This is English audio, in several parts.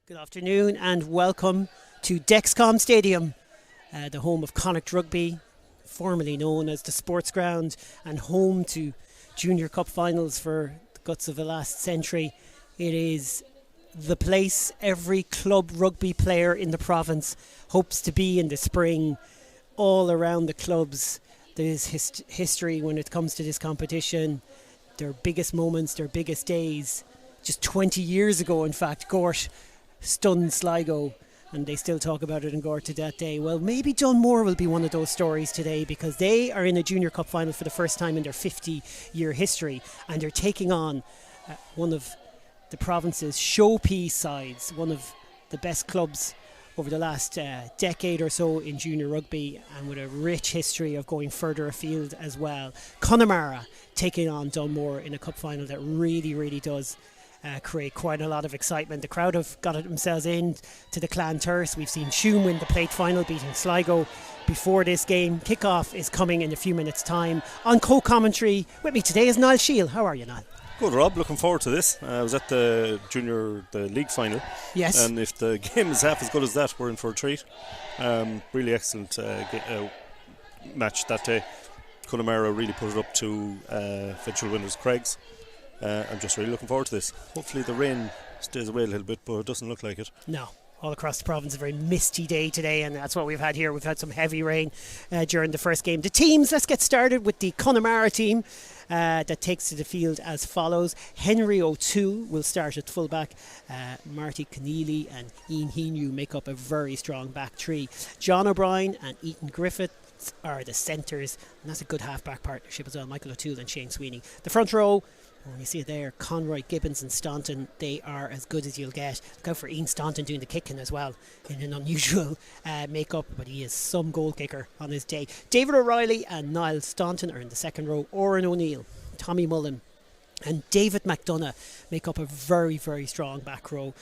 Good afternoon and welcome to Dexcom Stadium, the home of Connacht Rugby, formerly known as the Sports Ground, and home to Junior Cup finals for the guts of the last century. It is the place every club rugby player in the province hopes to be in the spring. All around the clubs there's history when it comes to this competition, their biggest moments, their biggest days. Just 20 years ago, in fact, Gort stunned Sligo, and they still talk about it in Gort to that day. Well, maybe Dunmore will be one of those stories today, because they are in a Junior Cup final for the first time in their 50-year history, and they're taking on one of the province's showpiece sides, one of the best clubs over the last decade or so in junior rugby, and with a rich history of going further afield as well. Connemara taking on Dunmore in a cup final that really does create quite a lot of excitement. The crowd have got themselves in to the Clan Turse. We've seen Shoom win the plate final, beating Sligo before this game. Kickoff is coming in a few minutes' time. On co-commentary with me today is Niall Shield. How are you, Niall? Good, Rob. Looking forward to this. I was at the league final. Yes. And if the game is half as good as that, we're in for a treat. Really excellent match that day. Connemara really put it up to eventual winners Craigs. I'm just really looking forward to this. Hopefully the rain stays away a little bit, but it doesn't look like it. No. All across the province, a very misty day today, and that's what we've had here. We've had some heavy rain during the first game. The teams, let's get started with the Connemara team that takes to the field as follows. Henry O'Toole will start at fullback. Marty Keneally and Ian Heaney make up a very strong back three. John O'Brien and Ethan Griffiths are the centres, and that's a good half-back partnership as well. Michael O'Toole and Shane Sweeney. The front row, when you see it there, Conroy, Gibbons and Staunton, they are as good as you'll get. Look out for Ian Staunton doing the kicking as well in an unusual make-up, but he is some goal kicker on his day. David O'Reilly and Niall Staunton are in the second row. Oran O'Neill, Tommy Mullen and David McDonough make up a very strong back row.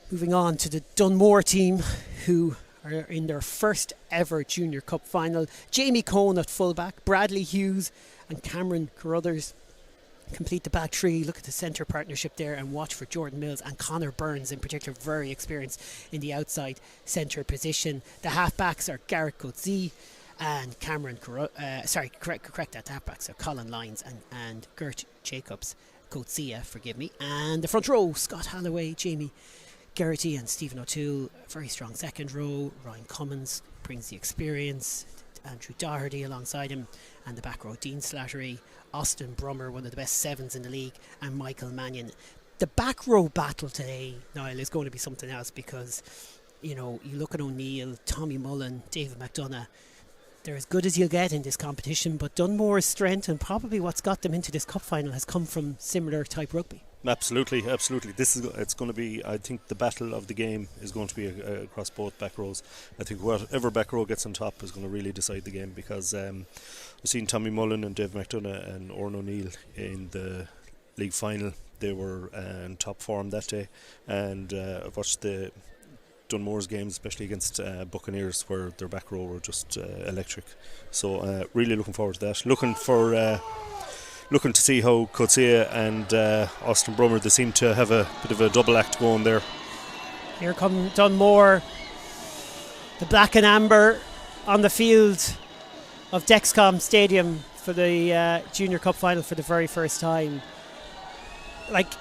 Moving on to the Dunmore team, who are in their first ever Junior Cup final. Jamie Cohn at fullback, Bradley Hughes and Cameron Carruthers complete the back three. Look at the centre partnership there, and watch for Jordan Mills and Connor Burns in particular, very experienced in the outside centre position. The half-backs are Garrett Coetzee and Cameron correct that, half-backs are Colin Lyons and Gert Jacobs. Coetzee, forgive me. And the front row, Scott Holloway, Jamie Geraghty and Stephen O'Toole. Very strong second row. Ryan Cummins brings the experience. Andrew Doherty alongside him, and the back row, Dean Slattery, Austin Brummer, one of the best sevens in the league, and Michael Mannion. The back row battle today, Niall, is going to be something else, because you look at O'Neill, Tommy Mullen, David McDonough. They're as good as you'll get in this competition, but Dunmore's strength and probably what's got them into this cup final has come from similar type rugby. Absolutely. It's going to be, I think the battle of the game is going to be across both back rows. I think whatever back row gets on top is going to really decide the game, because I've seen Tommy Mullen and Dave McDonough and Oran O'Neill in the league final. They were in top form that day, and I've watched the Dunmore's games, especially against Buccaneers, where their back row were just electric. So really looking forward to that. Looking to see how Coetzee and Austin Brummer, they seem to have a bit of a double act going there. Here come Dunmore, the black and amber on the field of Dexcom Stadium for the Junior Cup final for the very first time. Like,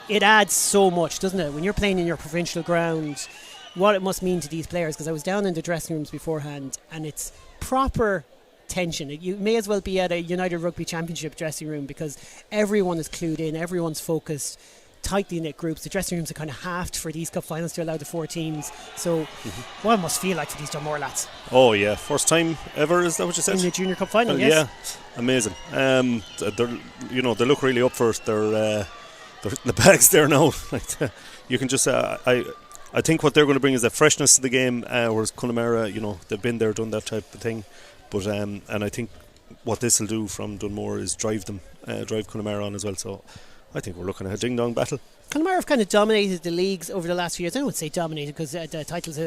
it adds so much, doesn't it, when you're playing in your provincial ground, what it must mean to these players, because I was down in the dressing rooms beforehand, and it's proper tension. You may as well be at a United Rugby Championship dressing room, because everyone is clued in, everyone's focused, tightly knit groups. The dressing rooms are kind of halved for these cup finals to allow the 4 teams. So what it must feel like for these Dunmore lads. Oh yeah, first time ever, is that what you said? In the Junior Cup final, yes. Yeah, amazing. They look really up for it. They're the bags there now. You can just I think what they're going to bring is that freshness to the game, whereas Connemara, they've been there, done that type of thing. But and I think what this will do from Dunmore is drive Connemara on as well. So I think we're looking at a ding-dong battle. Connemara have kind of dominated the leagues over the last few years. I don't say dominated because the titles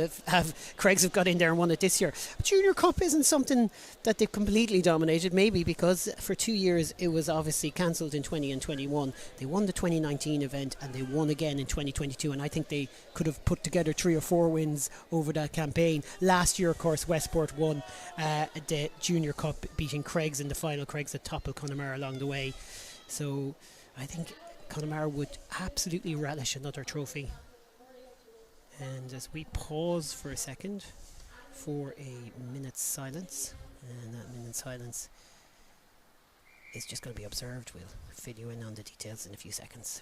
Craigs have got in there and won it this year. But Junior Cup isn't something that they've completely dominated, maybe because for 2 years it was obviously cancelled in 20 and 21. They won the 2019 event and they won again in 2022, and I think they could have put together 3 or 4 wins over that campaign. Last year, of course, Westport won the Junior Cup, beating Craigs in the final. Craigs had toppled Connemara along the way. So I think Connemara would absolutely relish another trophy. And as we pause for a second for a minute's silence, and that minute's silence is just going to be observed. We'll fill you in on the details in a few seconds.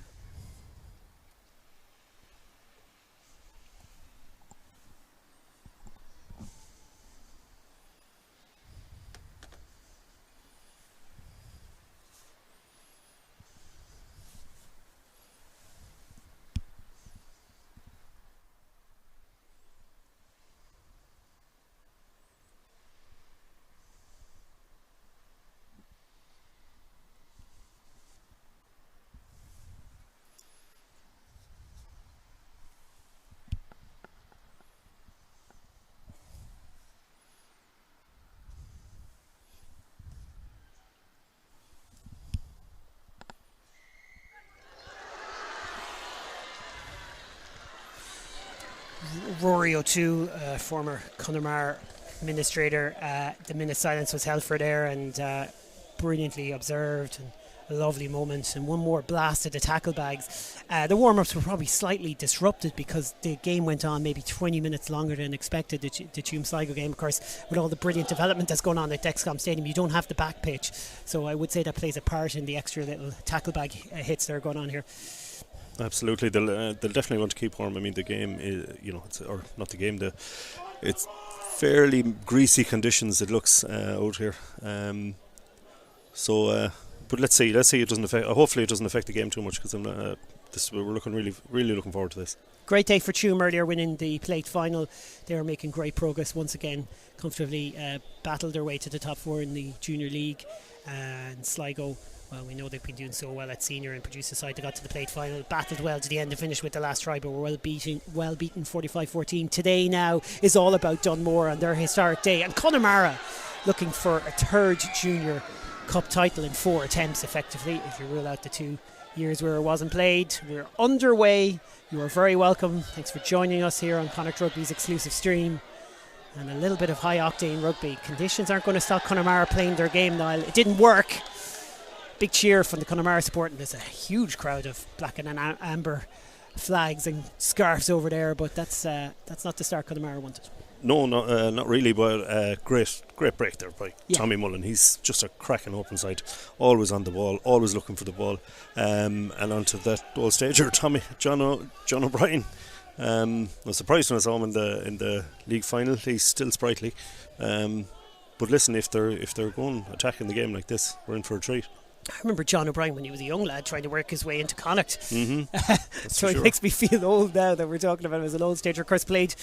Rory O'Toole, former Connemara administrator, the minute silence was held for there, and brilliantly observed, and a lovely moment, and one more blast at the tackle bags. The warm-ups were probably slightly disrupted because the game went on maybe 20 minutes longer than expected, the Tuam Sligo game. Of course, with all the brilliant development that's going on at Dexcom Stadium, you don't have the back pitch, so I would say that plays a part in the extra little tackle bag hits that are going on here. Absolutely, they'll definitely want to keep warm. I mean, the game is, or not the game, it's fairly greasy conditions it looks out here. But let's see it doesn't affect. Hopefully, it doesn't affect the game too much, because we're looking really looking forward to this. Great day for Tuam earlier, winning the plate final. They are making great progress once again, comfortably battled their way to the top 4 in the junior league, and Sligo, well, we know they've been doing so well at senior and produced a side that got to the plate final, battled well to the end and finished with the last try, but were well beaten 45-14. Today now is all about Dunmore and their historic day, and Connemara looking for a 3rd junior cup title in 4 attempts effectively, if you rule out the 2 years where it wasn't played. We're underway. You are very welcome. Thanks for joining us here on Connacht Rugby's exclusive stream. And a little bit of high octane rugby. Conditions aren't going to stop Connemara playing their game, Niall. It didn't work. Big cheer from the Connemara support, and there's a huge crowd of black and amber flags and scarves over there, but that's not the start Connemara wanted. No, not really, but great break there by Tommy Mullen. He's just a cracking open side, always on the ball, always looking for the ball, and onto that old stager, John O'Brien. I was surprised when I saw him in the league final. He's still sprightly, but listen, if they're going attacking the game like this, we're in for a treat. I remember John O'Brien when he was a young lad trying to work his way into Connacht. So it sure. makes me feel old now that we're talking about him as an old stager. Of course, played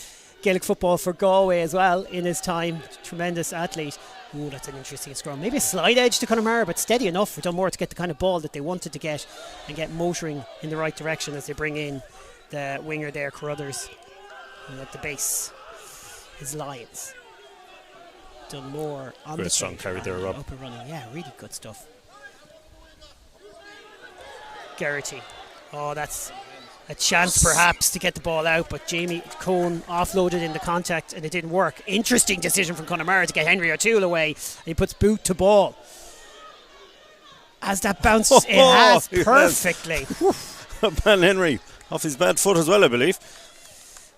Gaelic football for Galway as well in his time. Tremendous athlete. Oh, that's an interesting scrum. Maybe a slide edge to Connemara, but steady enough for Dunmore to get the kind of ball that they wanted to get and get motoring in the right direction as they bring in the winger there, Carruthers. And at the base is Lyons. Dunmore on Great the strong carry there, Rob. Up and running. Yeah, really good stuff. Garrity. Oh, that's a chance perhaps to get the ball out, but Jamie Cohn offloaded in the contact and it didn't work. Interesting decision from Connemara to get Henry O'Toole away, and he puts boot to ball. As that bounces, it has perfectly. Man, Henry off his bad foot as well, I believe.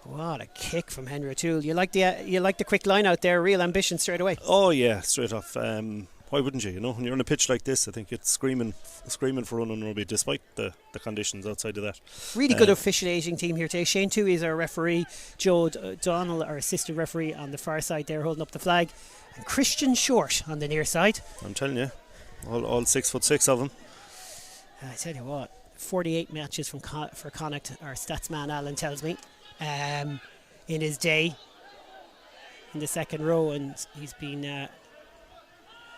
What a kick from Henry O'Toole. You like the quick line out there, real ambition straight away. Oh yeah, straight off. Why wouldn't you? When you're on a pitch like this, I think it's screaming for running rugby, despite the conditions outside of that. Really good officiating team here today. Shane Toohey is our referee. Joe O'Donnell, our assistant referee, on the far side there, holding up the flag, and Christian Short on the near side. I'm telling you, all 6'6" of them. I tell you what, 48 matches for Connacht, our stats man Alan tells me, in his day in the second row, and he's been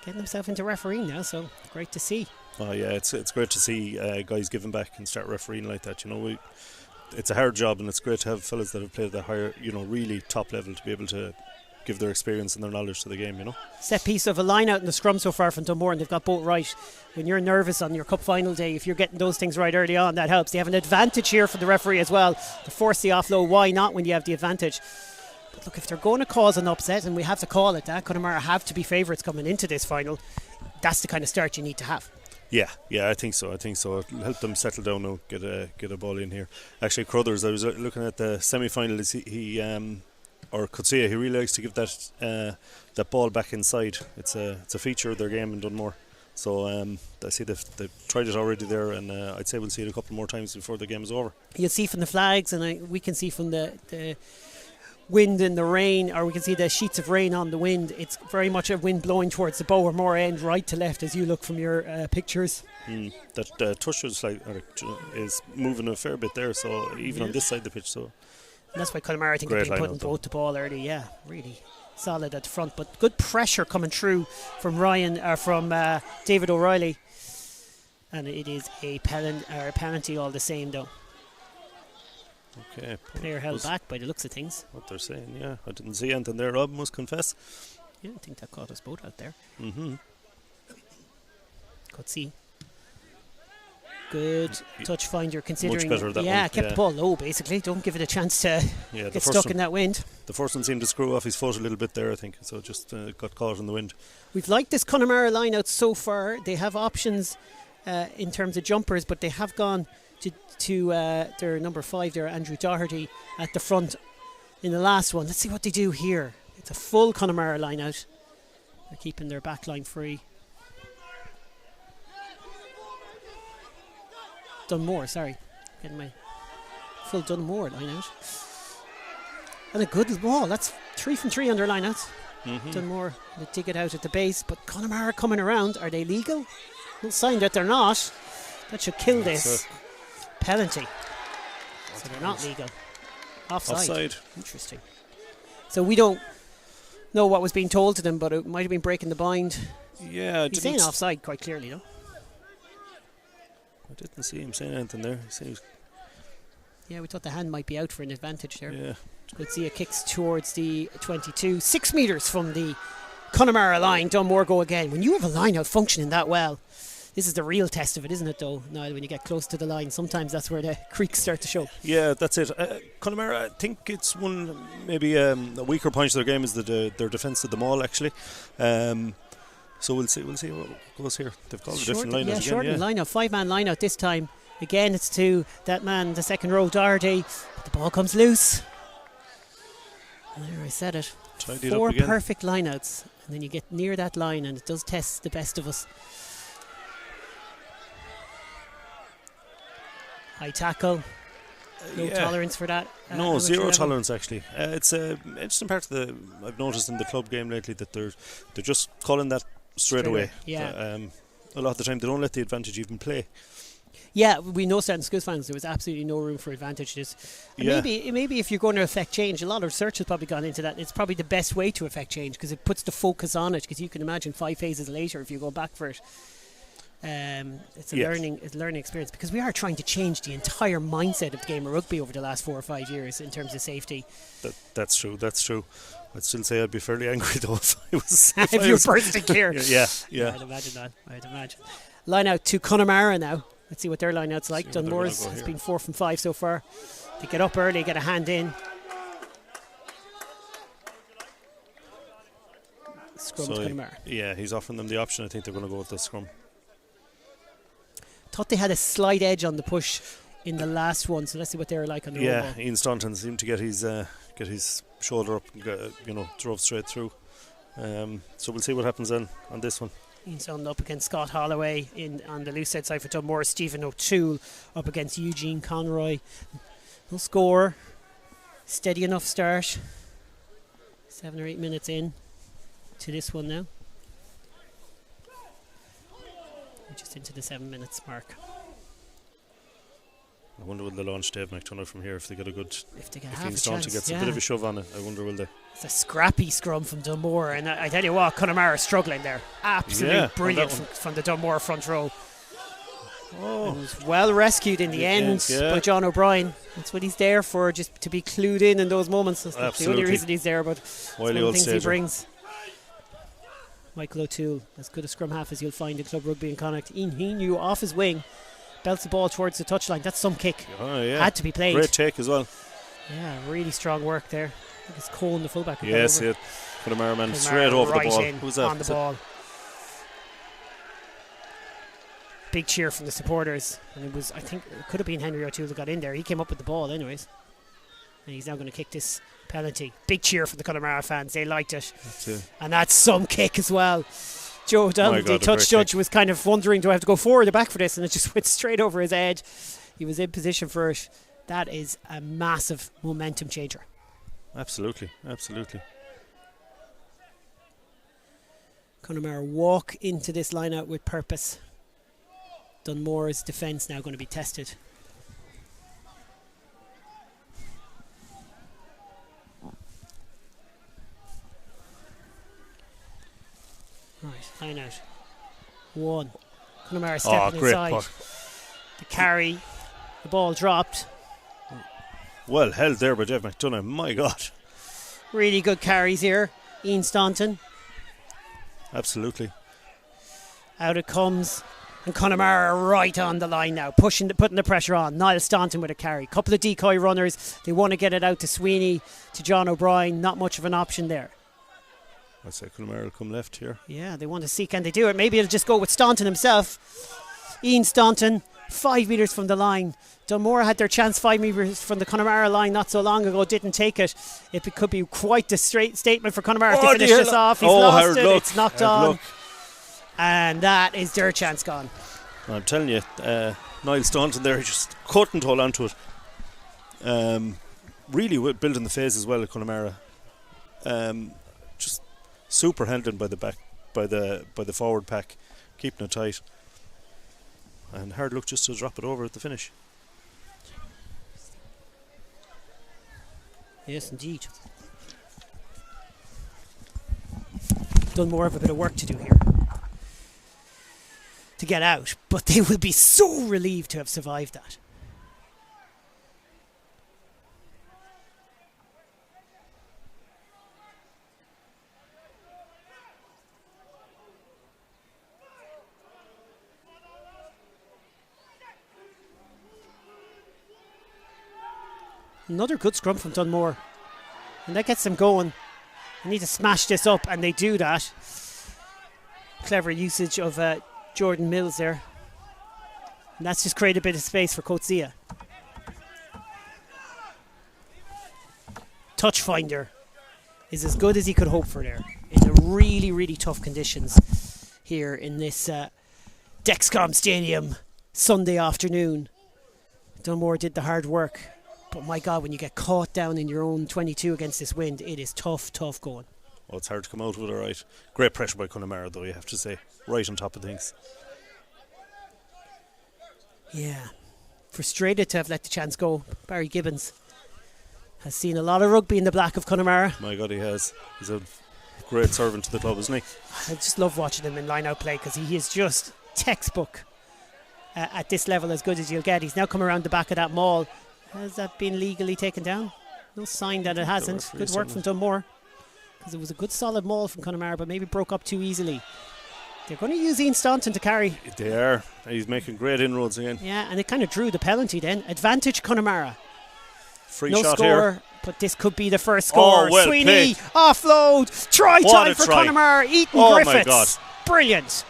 getting himself into refereeing now, so great to see. Oh yeah, it's great to see guys giving back and start refereeing like that. It's a hard job, and it's great to have fellas that have played at the higher, really top level to be able to give their experience and their knowledge to the game. Set piece of a line out in the scrum so far from Dunmore, and they've got both right. When you're nervous on your cup final day, if you're getting those things right early on, that helps. They have an advantage here for the referee as well to force the offload. Why not when you have the advantage? But look, if they're going to cause an upset, and we have to call it that, Connemara have to be favourites coming into this final. That's the kind of start you need to have. Yeah, I think so. It'll help them settle down now, get a ball in here. Actually, Crothers, I was looking at the semi-final. He could see he really likes to give that ball back inside. It's a feature of their game in Dunmore. So I see they've tried it already there, and I'd say we'll see it a couple more times before the game is over. You'll see from the flags, and we can see from the wind and the rain, or we can see the sheets of rain on the wind. It's very much a wind blowing towards the bow or more end, right to left, as you look from your pictures. That touch is moving a fair bit there, so even on this side of the pitch. So and that's why Connemara, I think, have been putting both the ball early. Yeah, really solid at the front, but good pressure coming through from David O'Reilly, and it is a penalty all the same, though. Okay. Player held back by the looks of things. What they're saying, yeah. I didn't see anything there, Rob, must confess. Yeah, I think that caught us both out there. Could see. Good touch finder considering. Much better that one. Kept the ball low basically. Don't give it a chance to get stuck in that wind. The first one seemed to screw off his foot a little bit there, I think, so just got caught in the wind. We've liked this Connemara line out so far. They have options in terms of jumpers, but they have gone to their number 5 there, Andrew Doherty, at the front in the last one. Let's see what they do here. It's a full Connemara line out. They're keeping their back line free. Dunmore, sorry. Getting my full Dunmore line out. And a good ball. That's 3 from 3 on their line outs. Dunmore, they dig it out at the base, but Connemara coming around. Are they legal? No sign that they're not. That should kill this. Penalty. So they're not legal. Offside. Interesting. So we don't know what was being told to them, but it might have been breaking the bind. Yeah, he's saying offside quite clearly, though. I didn't see him saying anything there. Yeah, we thought the hand might be out for an advantage there. Yeah. Good see it kicks towards the 22. 6 metres from the Connemara line. Dunmore go again. When you have a line out functioning that well, this is the real test of it, isn't it, though? Now, when you get close to the line, sometimes that's where the creaks start to show. Yeah, that's it. Connemara, I think it's one, maybe a weaker point of their game is their defence of the maul, actually. So we'll see what goes here. They've called a different line out again. Shortened line out, 5-man line out this time. Again, it's to that man, the second row, Doherty. But the ball comes loose. There, I said it. 4 perfect line outs. And then you get near that line, and it does test the best of us. High tackle. No tolerance for that. No, zero tolerance actually. It's an interesting part of I've noticed in the club game lately that they're just calling that straight away. Yeah. A lot of the time they don't let the advantage even play. Yeah, we know certain schools fans there was absolutely no room for advantages. And maybe if you're going to affect change, a lot of research has probably gone into that. It's probably the best way to affect change because it puts the focus on it. Because you can imagine 5 phases later if you go back for it. It's a learning experience because we are trying to change the entire mindset of the game of rugby over the last 4 or 5 years in terms of safety. That's true. I'd still say I'd be fairly angry though if I was. if you were bursting clear. Yeah. I'd imagine that. Line out to Connemara now. Let's see what their line out's like. Dunmore's has been 4 from 5 so far. They get up early, get a hand in. Scrum to Connemara. Yeah, he's offering them the option. I think they're going to go with the scrum. Thought they had a slight edge on the push in the last one, so let's see what they're like on the ball. Ian Staunton seemed to get his shoulder up and drove straight through. So we'll see what happens then on this one. Ian Staunton up against Scott Holloway on the loose side for Dunmore. Stephen O'Toole up against Eugene Conroy. No score. Steady enough start. 7 or 8 minutes in to this one now. Just into the 7 minutes mark. I wonder will they launch Dave McDonough from here if they get a good. If they get If half a Ian Staunton chance, gets a bit of a shove on it, I wonder will they. It's a scrappy scrum from Dunmore, and I tell you what, Connemara struggling there. Absolutely brilliant from the Dunmore front row. And was well rescued in the end by John O'Brien. That's what he's there for, just to be clued in those moments. That's the only reason he's there, but it's one of the things he brings. Michael O'Toole, as good a scrum half as you'll find in club rugby in Connacht. He knew off his wing, belts the ball towards the touchline. That's some kick. Had to be played. Great take as well. Yeah, really strong work there. I think it's Cohen, the fullback. Yes, yeah. Connemara man straight over the ball. Who's that? On the ball. Big cheer from the supporters, and it was, I think it could have been Henry O'Toole that got in there. He came up with the ball anyways, and he's now going to kick this penalty. Big cheer from the Connemara fans, they liked it. And that's some kick as well. Joe Dunn, the touch judge, was kind of wondering, do I have to go forward or back for this, and it just went straight over his head. He was in position for it. That is a massive momentum changer. Absolutely. Connemara walk into this line out with purpose. Dunmore's defence now going to be tested. Right, line out. One. Connemara stepping inside. Puck. The carry. The ball dropped. Well held there by Jeff McDonough. My God. Really good carries here. Ian Staunton. Absolutely. Out it comes. And Connemara right on the line now, putting the pressure on. Niall Staunton with a carry. Couple of decoy runners. They want to get it out to Sweeney, to John O'Brien. Not much of an option there. I'd say Connemara will come left here. Yeah, they want to see, can they do it? Maybe it'll just go with Staunton himself. Ian Staunton, 5 metres from the line. Dunmore had their chance 5 metres from the Connemara line not so long ago, didn't take it. It could be quite the straight statement for Connemara to finish this off. He's lost it, it's knocked on. And that is their chance gone. I'm telling you, Niall Staunton there, he just couldn't hold on to it. Really building the phase as well at Connemara. Just super handled by the back, by the forward pack, keeping it tight. And hard luck just to drop it over at the finish. Yes, indeed. Dunmore have a bit of work to do here to get out, but they will be so relieved to have survived that. Another good scrum from Dunmore, and that gets them going. They need to smash this up, and they do that. Clever usage of Jordan Mills there, and that's just created a bit of space for Coetzee. Touch finder is as good as he could hope for there in the really, really tough conditions here in this Dexcom Stadium Sunday afternoon. Dunmore did the hard work, but my God, when you get caught down in your own 22 against this wind, it is tough going. Well, it's hard to come out with it, right. Great pressure by Connemara, though, you have to say. Right on top of things. Yeah. Frustrated to have let the chance go. Barry Gibbons has seen a lot of rugby in the black of Connemara. My God, he has. He's a great servant to the club, isn't he? I just love watching him in line-out play because he is just textbook at this level, as good as you'll get. He's now come around the back of that maul. Has that been legally taken down? No sign that it hasn't. Good work from Dunmore, because it was a good solid maul from Connemara, but maybe broke up too easily. They're going to use Ian Staunton to carry. They are. He's making great inroads again. Yeah, and it kind of drew the penalty then. Advantage Connemara. Free no shot score, here. But this could be the first score. Oh, well Sweeney, played. offload. Try time for Connemara. Eaton Griffiths. My God. Brilliant.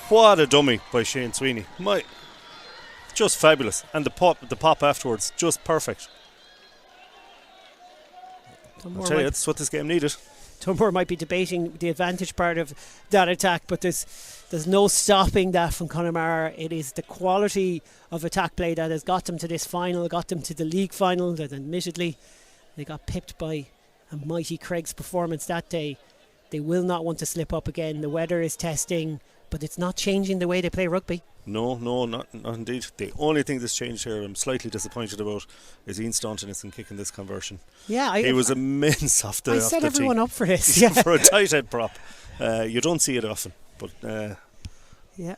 What a dummy by Shane Sweeney. Just fabulous. And the pop afterwards, just perfect. I'll tell you, that's what this game needed. Dunmore might be debating the advantage part of that attack, but there's no stopping that from Connemara. It is the quality of attack play that has got them to this final, got them to the league final. That admittedly they got pipped by a mighty Craig's performance that day. They will not want to slip up again. The weather is testing, but it's not changing the way they play rugby. No, not indeed. The only thing that's changed here, I'm slightly disappointed about, is Ian Staunton isn't kicking this conversion. Yeah, he was immense off the. I set everyone up for this. For a tight head prop, you don't see it often, but yeah.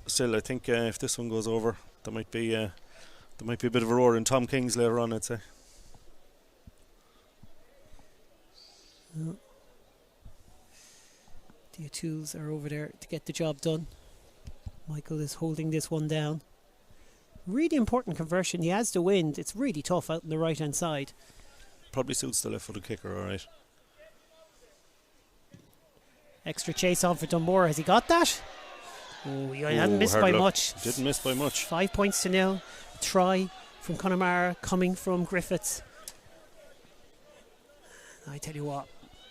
Still, I think if this one goes over, there might be a bit of a roar in Tom King's later on, I'd say. Oh. The O'Tooles are over there to get the job done. Michael is holding this one down. Really important conversion. He has the wind. It's really tough out on the right hand side. Probably suits the left footed kicker, alright. Extra chase on for Dunmore. Has he got that? Oh, he hadn't missed by much. Didn't miss by much. 5 points to nil. Try from Connemara coming from Griffiths. I tell you what,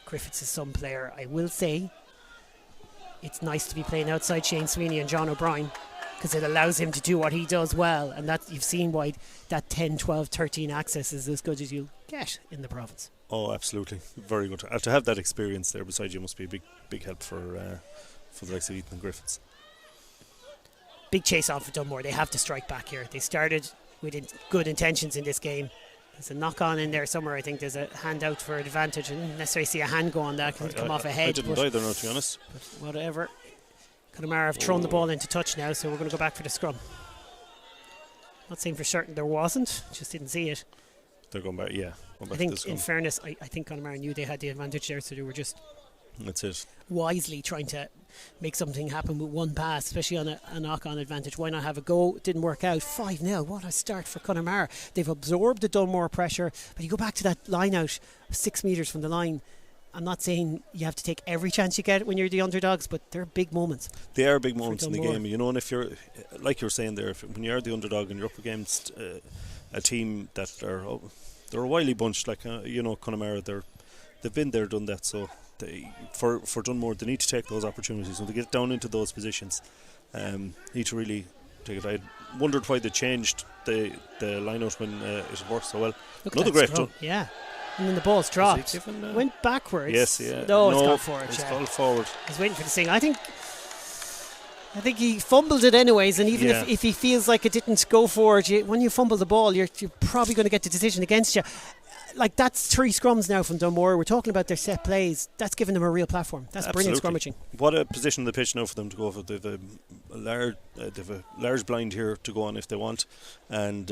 Griffiths is some player. I will say it's nice to be playing outside Shane Sweeney and John O'Brien, because it allows him to do what he does well, and that you've seen why that 10, 12, 13 access is as good as you'll get in the province. Oh, absolutely. Very good. To have that experience there beside you must be a big help for the likes of Ethan and Griffiths. Big chase on for Dunmore. They have to strike back here. They started with good intentions in this game. There's a knock on in there somewhere. I think there's a hand out for advantage. I didn't necessarily see a hand go on that because it come off a head. I didn't either, no, to be honest. But whatever. Connemara have thrown the ball into touch now, so we're going to go back for the scrum. Not saying for certain there wasn't, just didn't see it. They're going back, yeah. I think, in fairness, I think Connemara knew they had the advantage there, so they were just that's it. Wisely trying to make something happen with one pass, especially on a knock-on advantage. Why not have a go? It didn't work out. 5-0. What a start for Connemara. They've absorbed the Dunmore pressure, but you go back to that line out 6 metres from the line. I'm not saying you have to take every chance you get when you're the underdogs, but they're big moments. They are big moments in the game, you know. And if you're, like you were saying there, when you're the underdog and you're up against a team that they're a wily bunch, like you know, Connemara, they've been there, done that. So for Dunmore, they need to take those opportunities. When they get down into those positions, need to really take it. I wondered why they changed the line out when it worked so well. Another great run. Yeah. And then the ball's dropped. Went backwards. Yes, yeah. No, it's gone forward. It's gone forward. I was waiting for the thing. I think he fumbled it anyways, and even if he feels like it didn't go forward, when you fumble the ball, you're probably going to get the decision against you. Like, that's 3 scrums now from Dunmore. We're talking about their set plays. That's given them a real platform. That's brilliant scrummaging. What a position on the pitch now for them to go for. They've a large blind here to go on if they want, and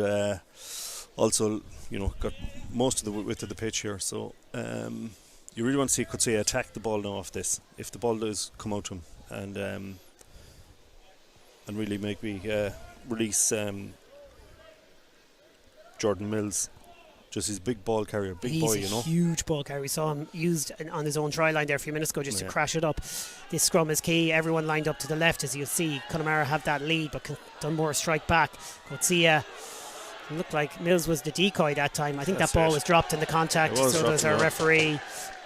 also, you know, got most of the width of the pitch here. So you really want to see, attack the ball now off this. If the ball does come out to him, and really make me release Jordan Mills. Just his big ball carrier, big boy, you know. Huge ball carrier. We saw him used on his own try line there a few minutes ago just to crash it up. This scrum is key. Everyone lined up to the left, as you'll see. Connemara have that lead, but Dunmore strike back. Coetzee, looked like Mills was the decoy that time. I think that ball was dropped in the contact, so there's our referee.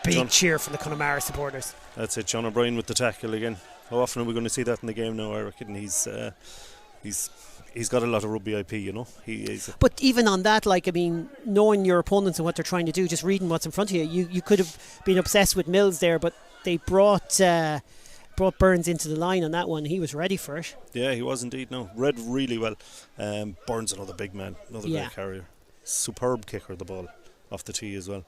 Big cheer from the Connemara supporters. That's it, John O'Brien with the tackle again. How often are we going to see that in the game now? I reckon he's got a lot of rugby IP, you know. But even on that, like, I mean, knowing your opponents and what they're trying to do, just reading what's in front of you could have been obsessed with Mills there, but they brought Burns into the line on that one. He was ready for it. Yeah, he was indeed. No, read really well. Burns, another big man, another great carrier, superb kicker, the ball off the tee as well.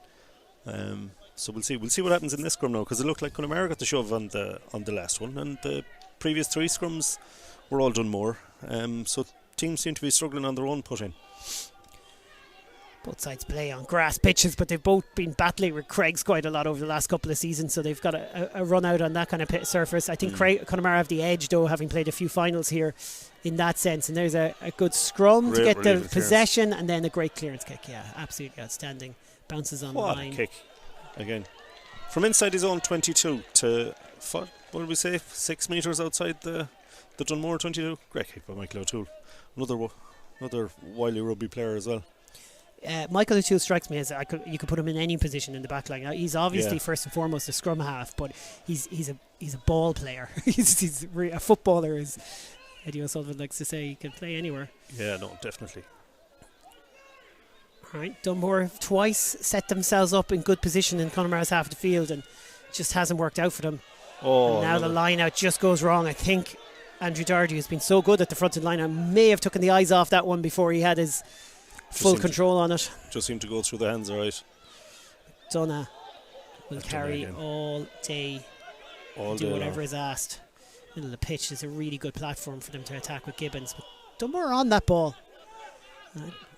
So we'll see what happens in this scrum now, because it looked like Connemara got the shove on the last one, and the previous 3 scrums were all Dunmore. So teams seem to be struggling on their own put-in. Both sides play on grass pitches, but they've both been battling with Craigs quite a lot over the last couple of seasons, so they've got a run out on that kind of surface. I think Connemara have the edge, though, having played a few finals here in that sense. And there's a good scrum to get the possession, and then a great clearance kick. Yeah, absolutely outstanding. Bounces on the line. What a kick. Again, from inside his own 22 to, what did we say, 6 metres outside the Dunmore 22. Great kick by Michael O'Toole. Another wily rugby player as well. Michael O'Toole strikes me as you could put him in any position in the back line. Now, he's obviously first and foremost a scrum half, but he's a ball player. he's a footballer, as Eddie O'Sullivan likes to say. He can play anywhere. Yeah, no, definitely. All right, Dunmore have twice set themselves up in good position in Connemara's half of the field, and it just hasn't worked out for them. Oh, and now the line out just goes wrong. I think Andrew Doherty has been so good at the front of the line and may have taken the eyes off that one before he had his full control on it. Just seemed to go through the hands, all right. Donna will carry all day, do whatever is asked. Middle of the pitch is a really good platform for them to attack with Gibbons. But Dunmore on that ball.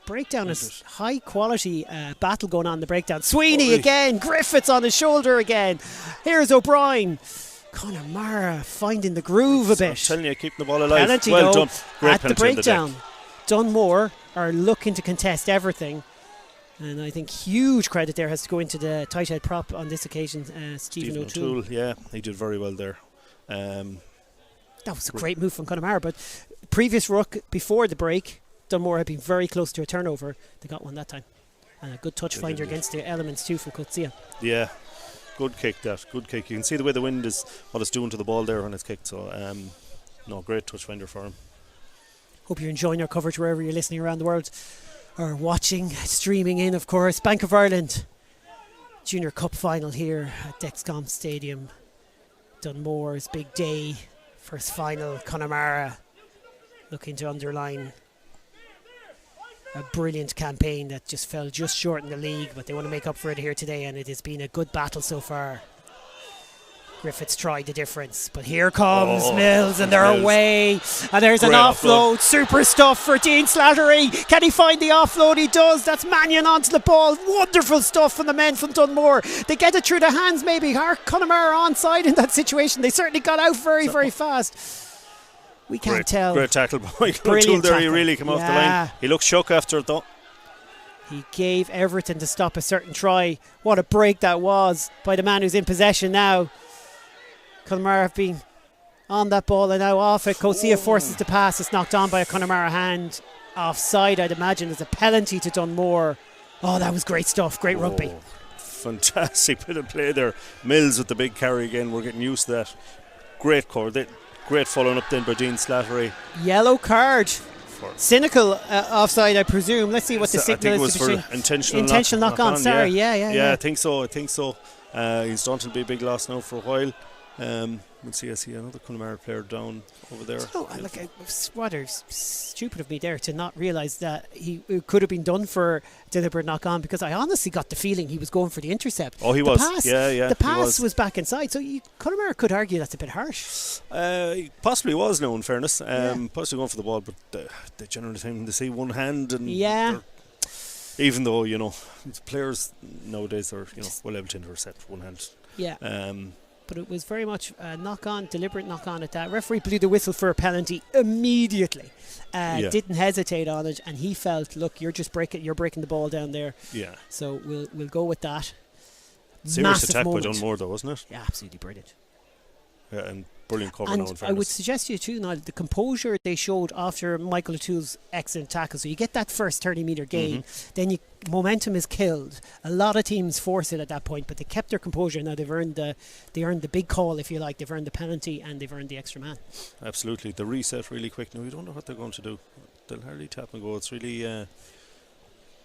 Breakdown is high quality battle going on in the breakdown. Sweeney again, Griffiths on his shoulder again. Here's O'Brien. Connemara finding the groove a bit. I'm telling you, keeping the ball alive. Penalty, well though, done. Great at the breakdown. Dunmore are looking to contest everything. And I think huge credit there has to go into the tight head prop on this occasion, Stephen O'Toole. Yeah, he did very well there. That was a great move from Connemara, but previous ruck before the break, Dunmore had been very close to a turnover. They got one that time. And a good touch finder against the elements too from Coetzee. Yeah, good kick that, good kick. You can see the way the wind is, what it's doing to the ball there when it's kicked. So, no, great touch finder for him. Hope you're enjoying our coverage wherever you're listening around the world. Or watching, streaming in, of course. Bank of Ireland Junior Cup final here at Dexcom Stadium. Dunmore's big day. First final. Connemara looking to underline a brilliant campaign that just fell just short in the league, but they want to make up for it here today, and it has been a good battle so far. Griffiths tried the difference, but here comes Mills, and they're away, and there's an offload. Super stuff for Dean Slattery. Can he find the offload? He does. That's Mannion onto the ball. Wonderful stuff from the men from Dunmore. They get it through the hands, maybe. Connemara onside in that situation. They certainly got out very, very fast. We can't tell. Great tackle by Michael O'Toole there. He really came off the line. He looked shook after it though. He gave everything to stop a certain try. What a break that was by the man who's in possession now. Connemara have been on that ball and now off it. Coetzee forces the pass. It's knocked on by a Connemara hand. Offside, I'd imagine. There's a penalty to Dunmore. Oh, that was great stuff. Great rugby. Fantastic bit of play there. Mills with the big carry again. We're getting used to that. Great call. Great following up then by Dean Slattery. Yellow card. Cynical offside, I presume. Let's see what the signal is. I think it was for intentional knock on. Sorry, yeah. I think so. He's done to be a big loss now for a while. We'll see. I see another Connemara player down over there. Rather stupid of me there to not realise that it could have been done for deliberate knock on, because I honestly got the feeling he was going for the intercept. Oh, he was. Yeah. The pass was back inside, so Connemara could argue that's a bit harsh. He possibly was now, in fairness. Possibly going for the ball, but they generally tend to see one hand, and even though players nowadays are well able to intercept one hand. Yeah. But it was very much a knock-on, deliberate knock-on at that. Referee blew the whistle for a penalty immediately. Didn't hesitate on it, and he felt, look, you're breaking the ball down there. Yeah. So we'll go with that. Serious attack by Dunmore, though, wasn't it? Yeah, absolutely brilliant. Yeah, and brilliant cover and now, in fairness. I would suggest to you too, Niall, the composure they showed after Michael O'Toole's excellent tackle. So you get that first 30-metre gain, then momentum is killed. A lot of teams force it at that point, but they kept their composure. Now they've earned the big call, if you like. They've earned the penalty and they've earned the extra man. Absolutely. The reset really quick. Now, you don't know what they're going to do. They'll hardly tap and go. It's really, you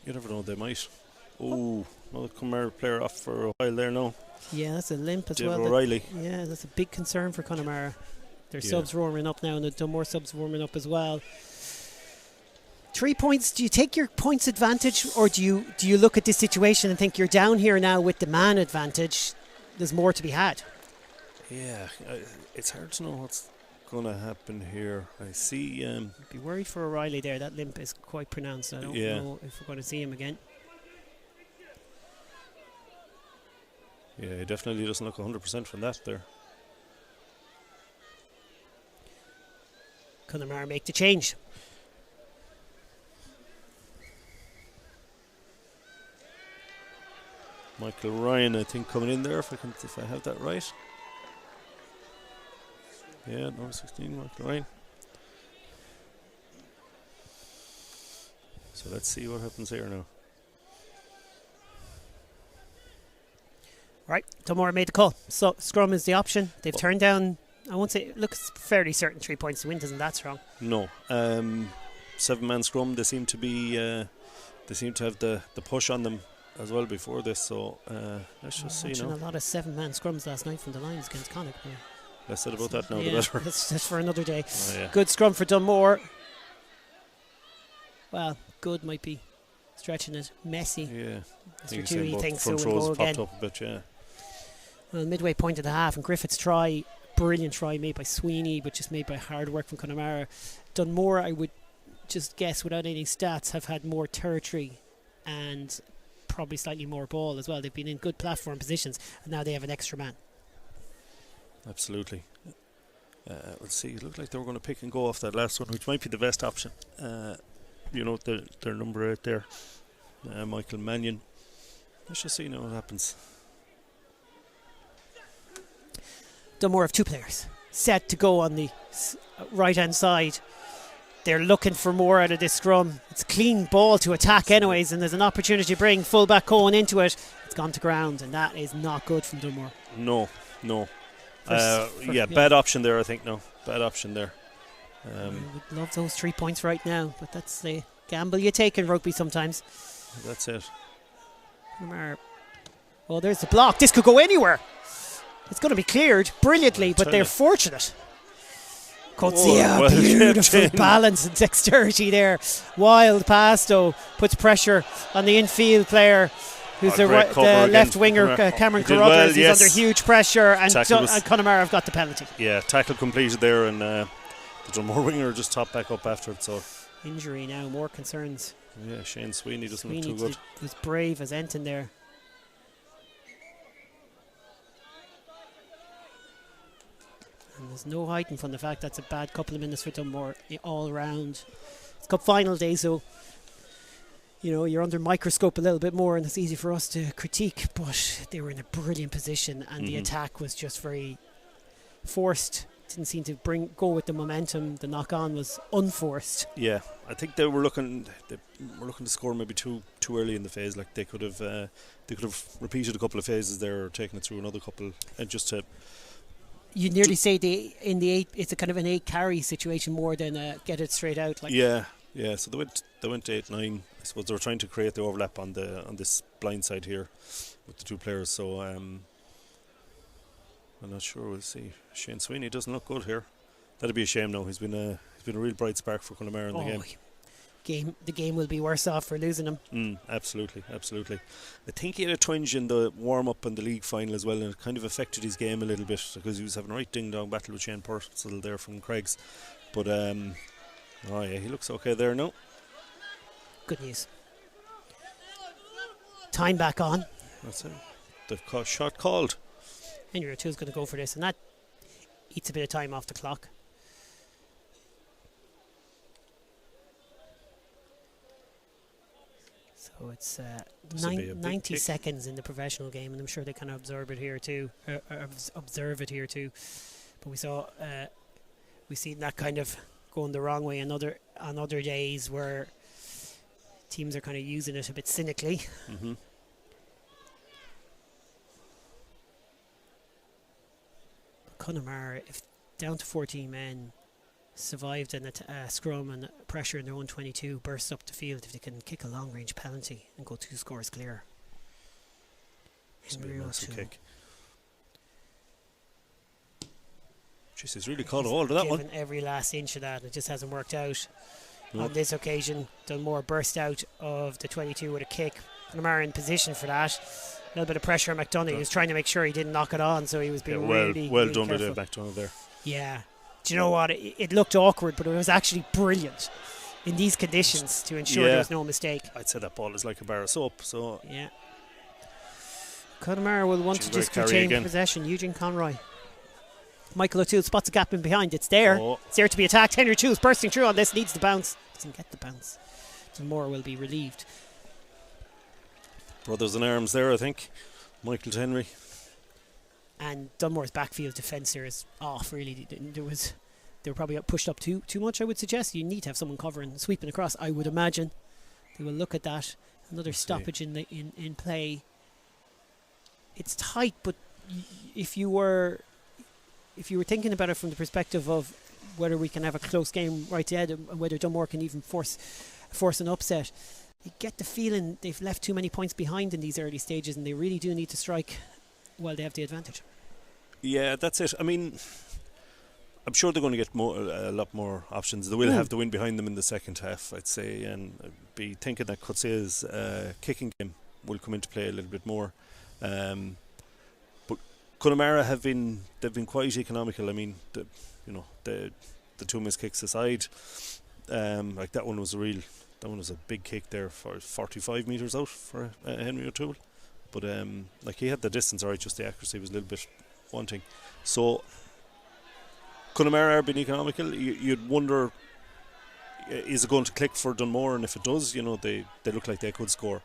never know, they might. Oh, another Connemara player off for a while there now. Yeah, that's a limp as well. O'Reilly. Yeah, that's a big concern for Connemara. Their subs warming up now, and the Dunmore subs warming up as well. 3 points. Do you take your points advantage, or do you look at this situation and think you're down here now with the man advantage? There's more to be had. Yeah, it's hard to know what's going to happen here. I see. Be worried for O'Reilly there. That limp is quite pronounced. I don't know if we're going to see him again. Yeah, he definitely doesn't look 100% from that there. Connemara make the change. Michael Ryan, I think, coming in there, if I have that right. Yeah, number 16, Michael Ryan. So let's see what happens here now. Right, Dunmore made the call. So scrum is the option. They've turned down, I won't say, look, it's fairly certain 3 points to win. Isn't that strong? No. 7-man scrum. They seem to be. They seem to have the push on them as well before this. So let's just see now. A lot of 7-man scrums last night from the Lions against Connacht. Less said about that now, the Yeah, better. that's for another day. Oh, yeah. Good scrum for Dunmore. Well, good might be stretching it. Messy. Yeah. That's I for think two you're saying he both thinks, so front we'll rows go popped again. up a bit, yeah. Well, midway point of the half, and Griffith's try, brilliant try made by Sweeney, but just made by hard work from Connemara. Dunmore, I would just guess without any stats, have had more territory and probably slightly more ball as well. They've been in good platform positions, and now they have an extra man. Absolutely. Let's see. It looked like they were going to pick and go off that last one, which might be the best option. Their number 8 there, Michael Mannion. Let's just see now what happens. Dunmore have 2 players set to go on the right hand side. They're looking for more out of this scrum. It's a clean ball to attack anyways, and there's an opportunity to bring fullback Cohen into it. It's gone to ground, and that is not good from Dunmore. No. Yeah. Bad option there, I think. No, bad option there. I would love those 3 points right now, but that's the gamble you take in rugby sometimes. That's it. Oh, there's the block. This could go anywhere. It's going to be cleared brilliantly, but they're fortunate. Beautiful balance and dexterity there. Wild pass though, puts pressure on the infield player, who's the left winger, Cameron Carruthers. He's under huge pressure, and Connemara have got the penalty. Yeah, tackle completed there, and the Dunmore winger just topped back up after it. So injury now, more concerns. Yeah, Shane Sweeney doesn't look too good. Was brave as Enton there. And there's no hiding from the fact that's a bad couple of minutes for Dunmore all round. It's cup final day, so you're under microscope a little bit more, and it's easy for us to critique, but they were in a brilliant position, and the attack was just very forced. Didn't seem to go with the momentum. The knock on was unforced. Yeah, I think they were looking to score maybe too early in the phase. Like they could have repeated a couple of phases there, or taken it through another couple, and just to. You nearly say in the 8, it's a kind of an 8 carry situation more than get it straight out. Yeah. So they went to 8-9. I suppose they were trying to create the overlap on this blind side here with the 2 players. So I'm not sure. We'll see. Shane Sweeney doesn't look good here. That'd be a shame. Now he's been a real bright spark for Connemara in the game. The game will be worse off for losing him. Absolutely. I think he had a twinge in the warm-up and the league final as well, and it kind of affected his game a little bit because he was having a right ding-dong battle with Shane Purcell there from Craig's. But he looks okay there now. Good news. Time back on. That's it. The shot called. Henry O'Toole's going to go for this, and that eats a bit of time off the clock. So it's 90 seconds in the professional game, and I'm sure they kind of observe it here too. But we've seen that kind of going the wrong way on other days where teams are kind of using it a bit cynically. Connemara, if down to 14 men, survived in a scrum and pressure in their own 22, bursts up the field if they can kick a long range penalty and go 2 scores clear. It's a massive kick. Jeez, he's really caught a hold of that one. Given every last inch of that, it just hasn't worked out. On this occasion, Dunmore burst out of the 22 with a kick. Connemara in position for that. A little bit of pressure on McDonough. He was trying to make sure he didn't knock it on, so he was being really done careful. With McDonough there. Yeah. Do you know what? It looked awkward, but it was actually brilliant in these conditions to ensure there was no mistake. I'd say that ball is like a bar of soap. So yeah. Connemara will want to just retain possession. Eugene Conroy. Michael O'Toole spots a gap in behind. It's there. It's there to be attacked. Henry O'Toole's bursting through on this. Needs the bounce. Doesn't get the bounce. Dunmore will be relieved. Brothers in arms there, I think. Michael to Henry. And Dunmore's backfield defence here is off, really. They were probably pushed up too much, I would suggest. You need to have someone covering, sweeping across, I would imagine. They will look at that. Another stoppage in play. It's tight, but if you were thinking about it from the perspective of whether we can have a close game right ahead and whether Dunmore can even force an upset, you get the feeling they've left too many points behind in these early stages, and they really do need to strike while they have the advantage. Yeah, that's it. I mean, I'm sure they're going to get a lot more options. They will have the wind behind them in the second half, I'd say, and I'd be thinking that Cutsea's kicking game will come into play a little bit more. But Connemara they've been quite economical. I mean, the two missed kicks aside, like that one was a big kick there for 45 metres out for Henry O'Toole. But like he had the distance alright, just the accuracy was a little bit wanting. So Connemara are being economical. You'd wonder, is it going to click for Dunmore? And if it does, they look like they could score.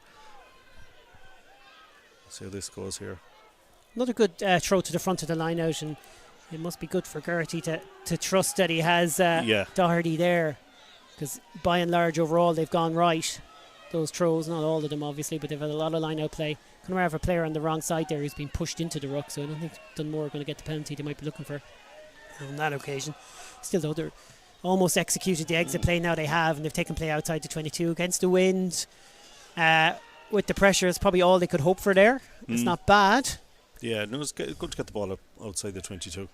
See how this goes here. Another good throw to the front of the line out, and it must be good for Gertie to trust that he has Doherty there, because by and large overall they've gone right. Those throws, not all of them obviously, but they've had a lot of line out play. Connemara have a player on the wrong side there who's been pushed into the ruck, so I don't think Dunmore are going to get the penalty they might be looking for on that occasion. Still though, they're almost executed the exit play now they have, and they've taken play outside the 22 against the wind. With the pressure, it's probably all they could hope for there. It's not bad. Yeah, no, it's good to get the ball up outside the 22.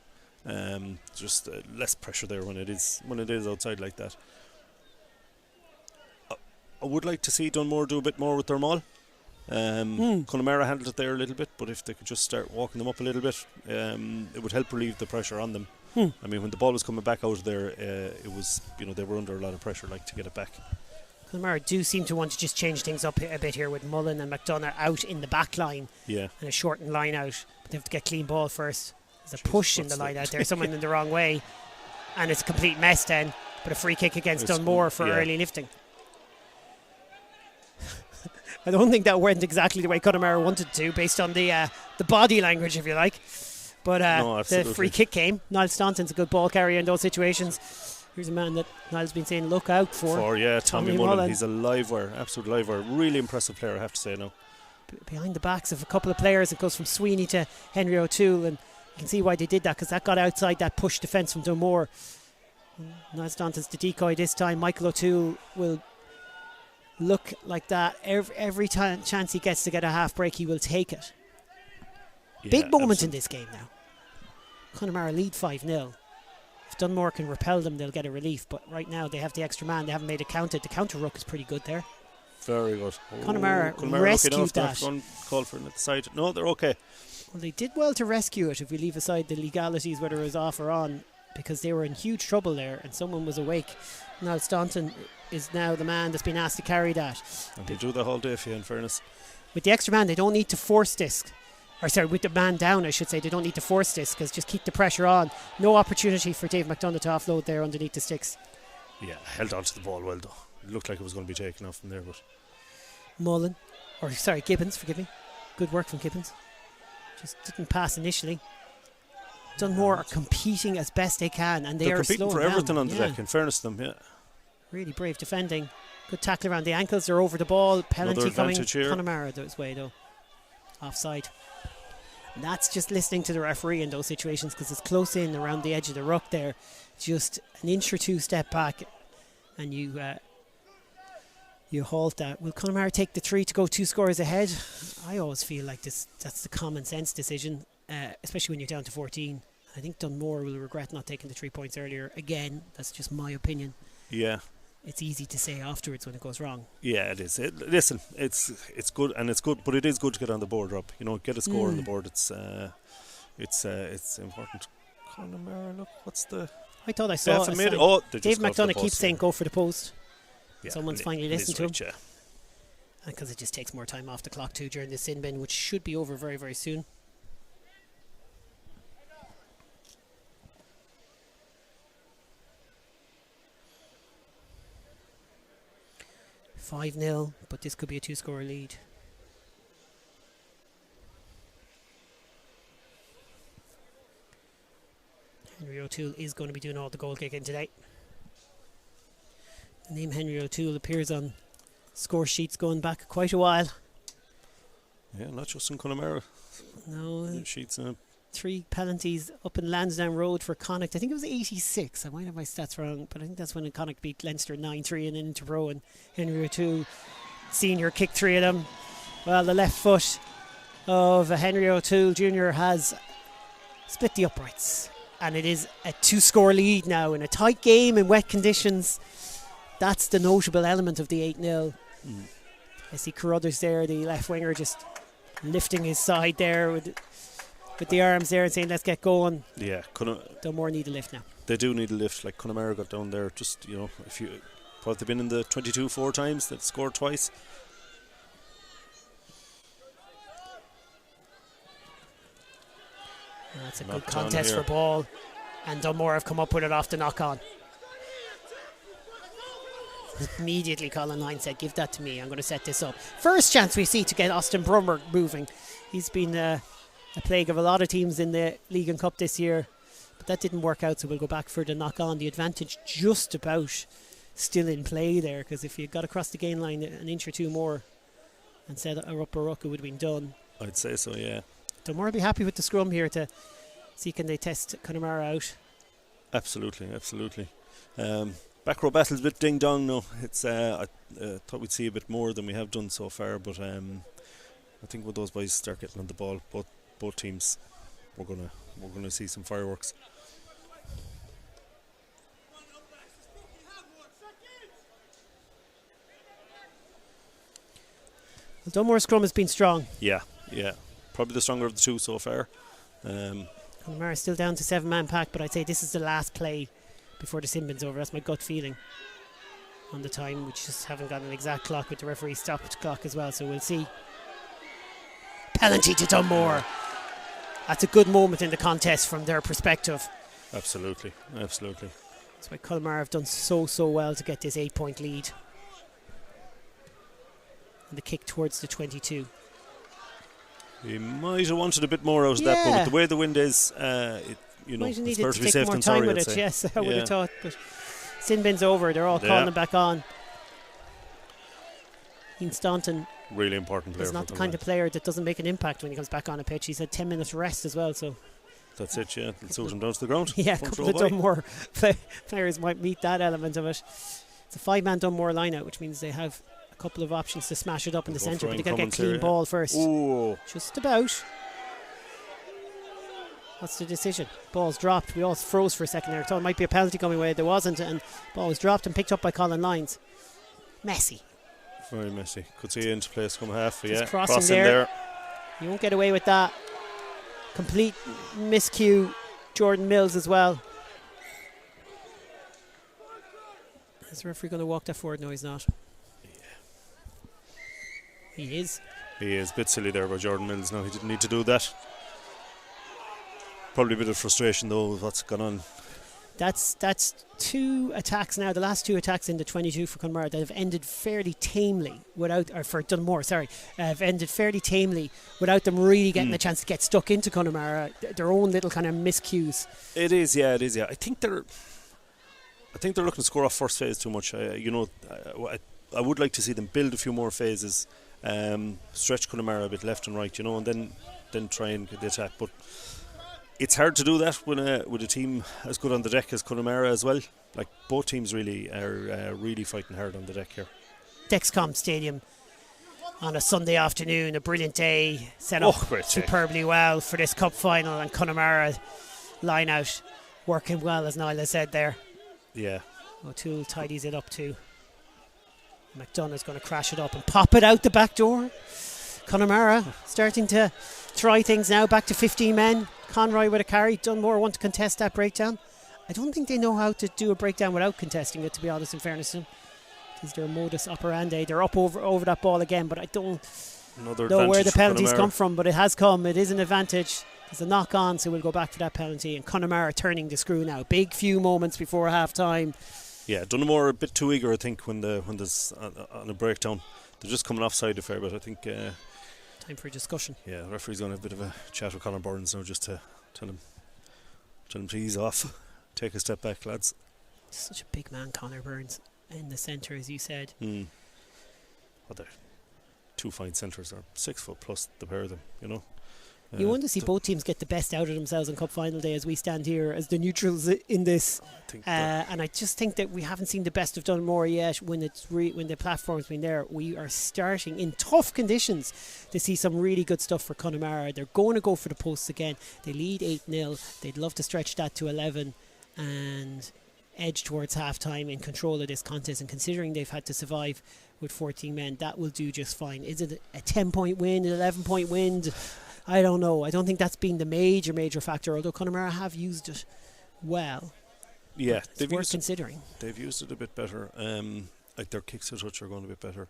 Just less pressure there when it is outside like that. I would like to see Dunmore do a bit more with their maul. Connemara handled it there a little bit, but if they could just start walking them up a little bit, it would help relieve the pressure on them. I mean, when the ball was coming back out of there, it was, they were under a lot of pressure, like, to get it back. Connemara do seem to want to just change things up a bit here with Mullen and McDonough out in the back line, and a shortened line out, but they have to get clean ball first. There's a push in the line out there, someone in the wrong way, and it's a complete mess then, but a free kick against Dunmore for early lifting. I don't think that went exactly the way Connemara wanted to, based on the body language, if you like. But the free kick came. Niall Staunton's a good ball carrier in those situations. Here's a man that Niall's been saying look out for. Tommy Mullen. He's a live wire, absolute live wire. Really impressive player, I have to say now. Behind the backs of a couple of players, it goes from Sweeney to Henry O'Toole, and you can see why they did that, because that got outside that push defence from Dunmore. Niall Staunton's the decoy this time. Michael O'Toole will look like that every chance he gets to get a half break, he will take it. Big moment in this game now. Connemara lead 5-0. If Dunmore can repel them, they'll get a relief, but right now they have the extra man. They haven't made it counted. The counter ruck is pretty good there. Very good. Connemara rescued that. Call for it at the side. No, they're okay. Well, they did well to rescue it, if we leave aside the legalities, whether it was off or on, because they were in huge trouble there and someone was awake. Now Staunton is now the man that's been asked to carry that. And they do the whole day for you, in fairness. With the extra man, they don't need to force this. Or sorry, with the man down, I should say, they don't need to force this, because just keep the pressure on. No opportunity for Dave McDonough to offload there underneath the sticks. Yeah, held on to the ball well though. It looked like it was going to be taken off from there, but Gibbons, forgive me. Good work from Gibbons. Just didn't pass initially. Dunmore are competing as best they can, and they're competing for everything on the deck, in fairness to them, Really brave defending. Good tackle around the ankles. They're over the ball. Penalty coming. Connemara this way though. Offside. And that's just listening to the referee in those situations, because it's close in around the edge of the ruck there. Just an inch or two step back, and you halt that. Will Connemara take the 3 to go 2 scores ahead? I always feel like that's the common sense decision, especially when you're down to 14. I think Dunmore will regret not taking the 3 points earlier. Again, that's just my opinion. Yeah. It's easy to say afterwards when it goes wrong. Yeah, it is. Listen, it's good, and it's good, but it is good to get on the board, Rob. Get a score on the board. It's important. Connemara, look, what's the? I thought I saw it. Dave McDonough keeps saying go for the post. Yeah, someone's finally listened to him. Yeah. Because it just takes more time off the clock too during the sin bin, which should be over very, very soon. $5-0, but this could be a 2-score lead. Henry O'Toole is going to be doing all the goal kicking today. The name Henry O'Toole appears on score sheets going back quite a while. Yeah, not just in Connemara. No. Sheets 3 penalties up in Lansdowne Road for Connacht. I think it was 86. I might have my stats wrong, but I think that's when Connacht beat Leinster 9-3 and into row, and Henry O'Toole Senior kicked 3 of them. Well, the left foot of Henry O'Toole Jr. has split the uprights. and it is a 2-score lead now in a tight game in wet conditions. That's the notable element of the 8-0. I see Carruthers there, the left winger, just lifting his side there with the arms there and saying, let's get going. Yeah, Dunmore need a lift now. They do need a lift. Like Connemara got down there, just, if you thought they've been in the 22 4 times, they've scored twice. That's a good contest for ball, and Dunmore have come up with it off the knock-on. Immediately Colin Lyne said, give that to me, I'm going to set this up. First chance we see to get Austin Brummer moving. He's been a plague of a lot of teams in the League and Cup this year, but that didn't work out, so we'll go back for the knock-on. The advantage just about still in play there, because if you got across the gain line an inch or two more and said a upper ruck, it would have been done. I'd say so, yeah. Dunmore will be happy with the scrum here to see can they test Connemara out. Absolutely. Back row battle's a bit ding dong now. It's I thought we'd see a bit more than we have done so far, but I think when those boys start getting on the ball, both teams, we're gonna see some fireworks. Well, Dunmore's scrum has been strong. Yeah. Probably the stronger of the two so far. Connemara still down to 7-man pack, but I'd say this is the last play before the sin bin's over. That's my gut feeling on the time. We just haven't got an exact clock with the referee stopped clock as well, so we'll see. Penalty to Dunmore. That's a good moment in the contest from their perspective. Absolutely. That's why Connemara have done so well to get this 8-point lead. And the kick towards the 22. He might have wanted a bit more out of that, but with the way the wind is, might have it's better needed to to be take safe more than time sorry, with I'd it. say. Yes, I would have thought. But sin bin's over. They're all calling him back on. Ian Staunton, really important player. He's not the kind of player that doesn't make an impact when he comes back on a pitch. He's had 10 minutes rest as well, so that's it. Yeah, let's suit him down to the ground. Yeah, a couple of Dunmore players might meet that element of it. It's a 5-man Dunmore line-out, which means they have a couple of options to smash it up in the centre, but they got to get clean ball first. Ooh. Just about. What's the decision? Ball's dropped. We all froze for a second there. Thought it might be a penalty coming away. There wasn't, and ball was dropped and picked up by Colin Lyons. Messy. Very messy. Could see into place come half. Just crossing there. You won't get away with that. Complete miscue. Jordan Mills as well. Is the referee going to walk that forward? No, he's not. Yeah. He is. A bit silly there by Jordan Mills. No, he didn't need to do that. Probably a bit of frustration though with what's gone on. That's 2 attacks now. The last 2 attacks in the 22 for Connemara that have ended fairly tamely for Dunmore, have ended fairly tamely without them really getting a chance to get stuck into Connemara. Their own little kind of miscues. It is. I think they're looking to score off first phase too much. I would like to see them build a few more phases, stretch Connemara a bit left and right, and then try and get the attack. But it's hard to do that with a team as good on the deck as Connemara as well. Like both teams really are really fighting hard on the deck here. Dexcom Stadium on a Sunday afternoon, a brilliant day, set up superbly well for this cup final, and Connemara line out working well, as Niall has said there. Yeah. O'Toole tidies it up too. McDonough's going to crash it up and pop it out the back door. Connemara starting to try things now, back to 15 men. Conroy with a carry. Dunmore want to contest that breakdown. I don't think they know how to do a breakdown without contesting it, to be honest, in fairness to them. It is their modus operandi. They're up over that ball again, but I don't know where the penalties come from, but it has come. It is an advantage. There's a knock on, so we'll go back for that penalty. And Connemara turning the screw now. Big few moments before half time. Yeah, Dunmore a bit too eager, I think, when there's on a breakdown. They're just coming offside a fair bit, I think. Time for a discussion. Yeah, the referee's going to have a bit of a chat with Conor Burns now, just to tell him to ease off. Take a step back, lads. Such a big man, Conor Burns, in the centre, as you said. Well, they're 2 fine centres, are 6 foot plus, the pair of them, You want to see both teams get the best out of themselves on Cup Final Day as we stand here as the neutrals in this. And I just think that we haven't seen the best of Dunmore yet when when the platform's been there. We are starting in tough conditions to see some really good stuff for Connemara. They're going to go for the posts again. They lead 8-0. They'd love to stretch that to 11 and edge towards half-time in control of this contest. And considering they've had to survive with 14 men, that will do just fine. Is it a 10-point win, an 11-point win? I don't know. I don't think that's been the major factor, although Connemara have used it well. Yeah, it's worth considering. They've used it a bit better. Like their kicks to touch are going a bit better.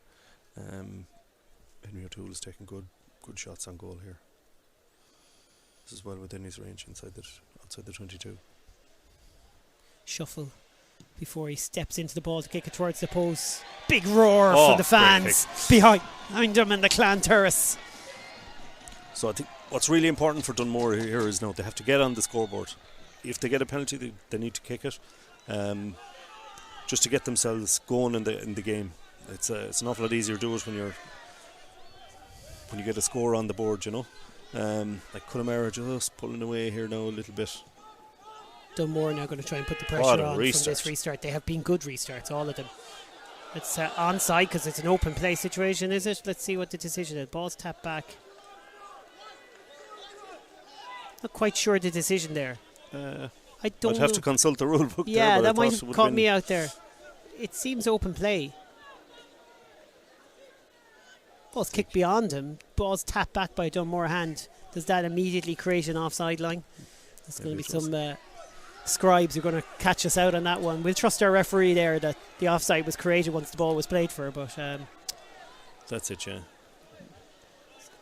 Henry O'Toole is taking good shots on goal here. This is well within his range outside the 22. Shuffle before he steps into the ball to kick it towards the post. Big roar from the fans behind him in the Clan Terrace. So I think what's really important for Dunmore here is now they have to get on the scoreboard. If they get a penalty, they need to kick it, just to get themselves going in the game. It's an awful lot easier to do it when you get a score on the board, you know. Like Connemara just pulling away here now a little bit. Dunmore now going to try and put the pressure on from this restart. They have been good restarts, all of them. It's onside because it's an open play situation, is it? Let's see what the decision is. Ball's tapped back. Not quite sure the decision there. I'd have to consult the rule book. Yeah, there, that might have caught me out there. It seems open play. Ball's kicked beyond him. Ball's tapped back by a Dunmore hand. Does that immediately create an offside line? There's going to be some scribes who are going to catch us out on that one. We'll trust our referee there that the offside was created once the ball was played for. But that's it, yeah.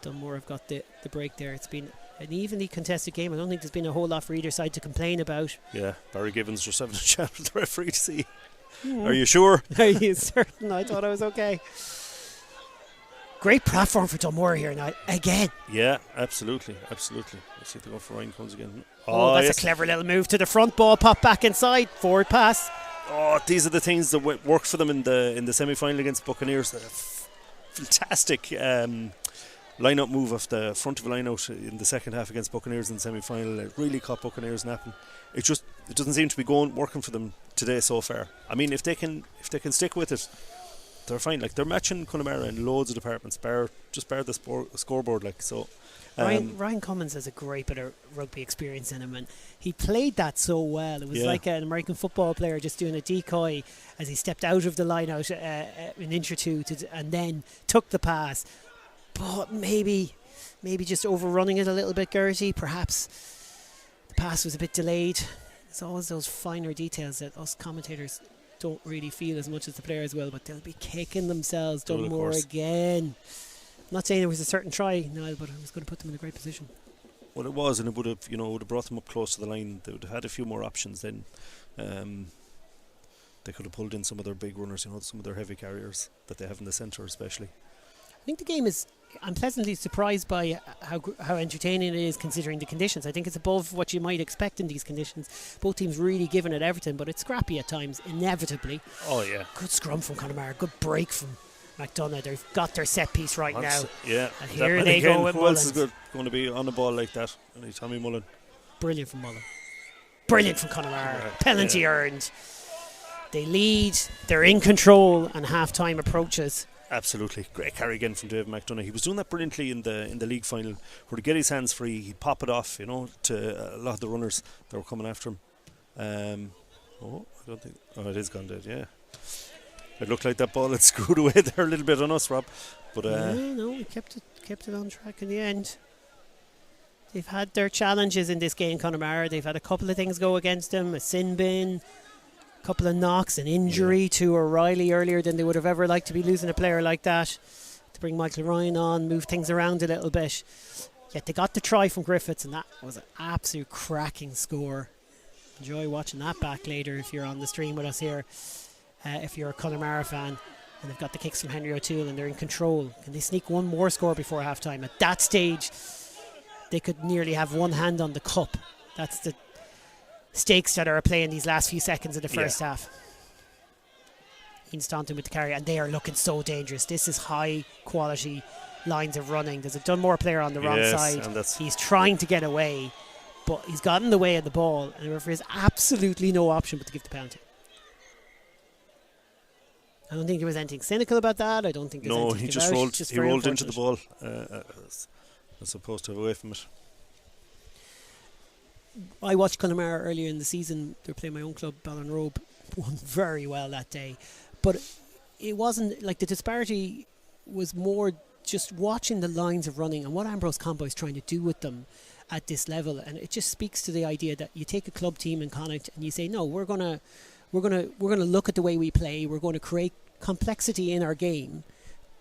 Dunmore have got the break there. It's been an evenly contested game. I don't think there's been a whole lot for either side to complain about. Yeah, Barry Gibbons just having a chat with the referee to see. Are you sure? Are you certain? I thought I was okay. Great platform for Dunmore here now, again. Yeah, absolutely. Let's see if they go for Ryan Cones again. Oh, that's a clever little move to the front. Ball pop back inside. Forward pass. Oh, these are the things that worked for them in the semi-final against Buccaneers. Fantastic line-up move off the front of a line-out in the second half against Buccaneers in the semi-final. It really caught Buccaneers napping. It doesn't seem to be working for them today so far. I mean, if they can stick with it, they're fine. Like, they're matching Connemara in loads of departments, bar the scoreboard. Like, so Ryan Cummins has a great bit of rugby experience in him, and he played that so well. It was like an American football player just doing a decoy as he stepped out of the line out an inch or two and then took the pass. But maybe just overrunning it a little bit, Gertie. Perhaps the pass was a bit delayed. There's always those finer details that us commentators don't really feel as much as the players will, but they'll be kicking themselves. Dunmore again. I'm not saying there was a certain try, Niall, but it was going to put them in a great position. Well, it was, and it would have brought them up close to the line. They would have had a few more options then. They could have pulled in some of their big runners, some of their heavy carriers that they have in the centre especially. I think the game I'm pleasantly surprised by how entertaining it is considering the conditions. I think it's above what you might expect in these conditions. Both teams really giving it everything, but it's scrappy at times, inevitably. Oh, yeah. Good scrum from Connemara, good break from McDonough. They've got their set piece right now. Yeah. And here they go with Who else is going to be on the ball like that? Only Tommy Mullen. Brilliant from Mullen. Brilliant from Connemara. Penalty earned. They lead, they're in control, and half-time approaches. Absolutely. Great carry again from David McDonough. He was doing that brilliantly in the league final, where to get his hands free, he'd pop it off, to a lot of the runners that were coming after him. I don't think... Oh, it is gone dead, yeah. It looked like that ball had screwed away there a little bit on us, Rob. But no, we kept it on track in the end. They've had their challenges in this game, Connemara. They've had a couple of things go against them, a sin bin, a couple of knocks, an injury to O'Reilly earlier than they would have ever liked to be losing a player like that. To bring Michael Ryan on, move things around a little bit. Yet they got the try from Griffiths, and that was an absolute cracking score. Enjoy watching that back later if you're on the stream with us here. If you're a Connemara fan, and they've got the kicks from Henry O'Toole and they're in control. Can they sneak one more score before half time? At that stage, they could nearly have one hand on the cup. That's the stakes that are at play in these last few seconds of the first half. Ian Staunton with the carry, and they are looking so dangerous. This is high quality lines of running. There's a Dunmore player on the wrong Yes, side. and that's- He's trying to get away, but he's gotten the way of the ball, and the referee has absolutely no option but to give the penalty. I don't think there was anything cynical about that. I don't think there's No, anything he to just give out. rolled. It's just He very rolled into the unfortunate. ball as opposed to away from it. I watched Connemara earlier in the season. They were playing my own club, Ballinrobe. Won very well that day, but it wasn't like the disparity was more just watching the lines of running and what Ambrose Combo is trying to do with them at this level. And it just speaks to the idea that you take a club team in Connacht and you say, no, we're gonna look at the way we play. We're going to create complexity in our game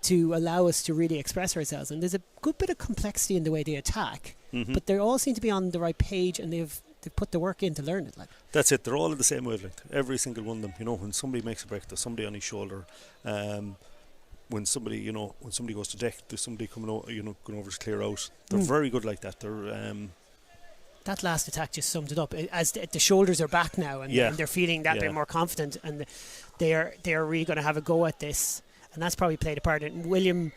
to allow us to really express ourselves. And there's a good bit of complexity in the way they attack, but they all seem to be on the right page, and they've put the work in to learn it. Like, That's it. They're all at the same wavelength. Every single one of them. You know, when somebody makes a break, there's somebody on his shoulder. When somebody goes to deck, there's somebody coming over, going over to clear out. They're very good like that. They're that last attack just summed it up. As the shoulders are back now, and they're feeling that bit more confident, and they are really going to have a go at this, and that's probably played a part. And William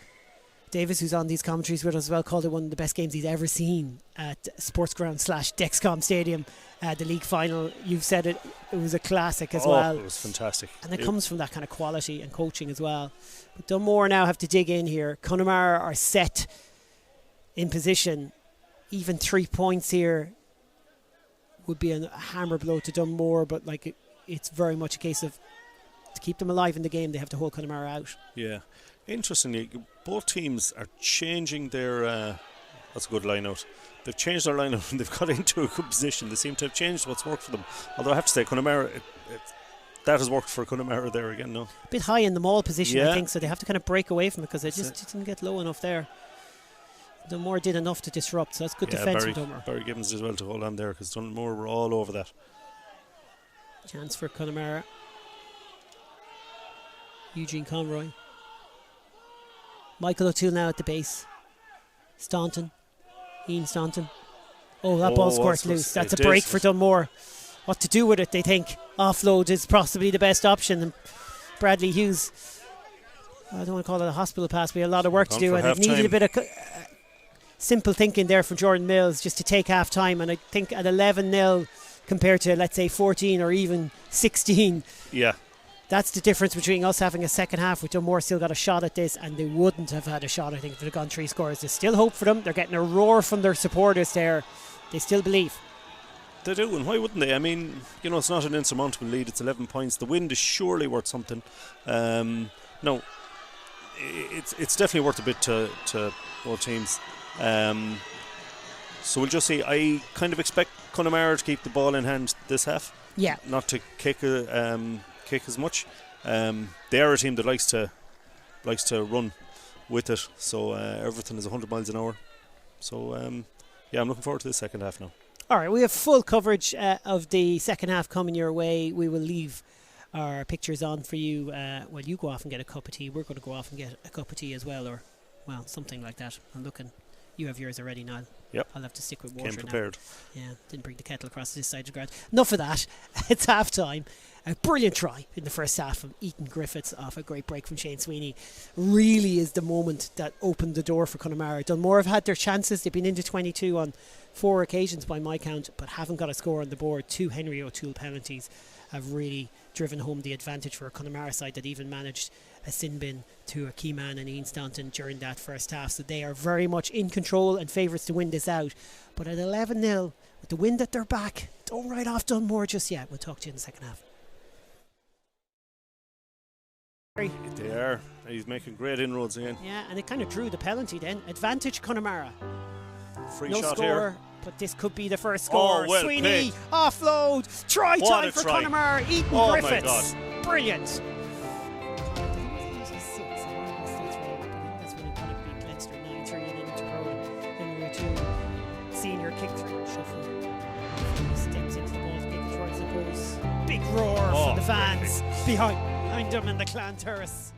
Davis, who's on these commentaries with us as well, called it one of the best games he's ever seen at Sportsground/Dexcom Stadium, the league final. You've said it was a classic as well. It was fantastic. And it comes from that kind of quality and coaching as well. But Dunmore now have to dig in here. Connemara are set in position. Even 3 points here would be a hammer blow to Dunmore, but like it's very much a case of to keep them alive in the game, they have to hold Connemara out. Yeah. Interestingly, both teams are changing their that's a good line out. They've changed their line out and they've got into a good position. They seem to have changed what's worked for them. Although I have to say, Connemara, that has worked for Connemara there again, no? A bit high in the maul position, I think, so they have to kind of break away from it because they just didn't get low enough there. Dunmore did enough to disrupt, so that's good defence from Dunmore. Barry Gibbons as well to hold on there because Dunmore were all over that. Chance for Connemara. Eugene Conroy. Michael O'Toole now at the base. Staunton. Ian Staunton. Oh, that ball squirts loose. That's a break for Dunmore. What to do with it, they think. Offload is possibly the best option. And Bradley Hughes, I don't want to call it a hospital pass, but a lot of work to do, and it needed a bit of simple thinking there from Jordan Mills just to take half time. And I think at 11-0 compared to, let's say, 14 or even 16. Yeah. That's the difference between us having a second half, which Dunmore still got a shot at this, and they wouldn't have had a shot, I think, if they'd gone 3 scores. There's still hope for them. They're getting a roar from their supporters there. They still believe. They do, and why wouldn't they? I mean, it's not an insurmountable lead. It's 11 points. The win is surely worth something. No, it's definitely worth a bit to both teams. So we'll just see. I kind of expect Connemara to keep the ball in hand this half. Yeah. Not to kick as much. They are a team that likes to run with it. So everything is 100 miles an hour. So I'm looking forward to the second half now. All right, we have full coverage of the second half coming your way. We will leave our pictures on for you while you go off and get a cup of tea. We're going to go off and get a cup of tea as well, or something like that. I'm looking. You have yours already, Niall. Yep. I'll have to stick with water. Came prepared. Now. Yeah, didn't bring the kettle across this side of the ground. Enough of that. It's half time. A brilliant try in the first half from Ethan Griffiths off a great break from Shane Sweeney. Really is the moment that opened the door for Connemara. Dunmore have had their chances. They've been into 22 on 4 occasions by my count, but haven't got a score on the board. 2 Henry O'Toole penalties have really driven home the advantage for a Connemara side that even managed a sin bin to a key man in Ian Staunton during that first half. So they are very much in control and favourites to win this out. But at 11-0, with the wind at their back, don't write off Dunmore just yet. We'll talk to you in the second half. They are. He's making great inroads again. Yeah, and it kind of drew the penalty then. Advantage Connemara. Free no shot score, here. But this could be the first score. Well Sweeney, played. offload, try What time a for try. Connemara. Ethan Griffiths. My God. Brilliant. That's when it kind of beat Leinster 9-3 and into Crowan. Henry O'Toole, senior kick through, shuffle. He steps into the ball to kick it towards the post. Big roar from the fans behind them in the Clan Terrace.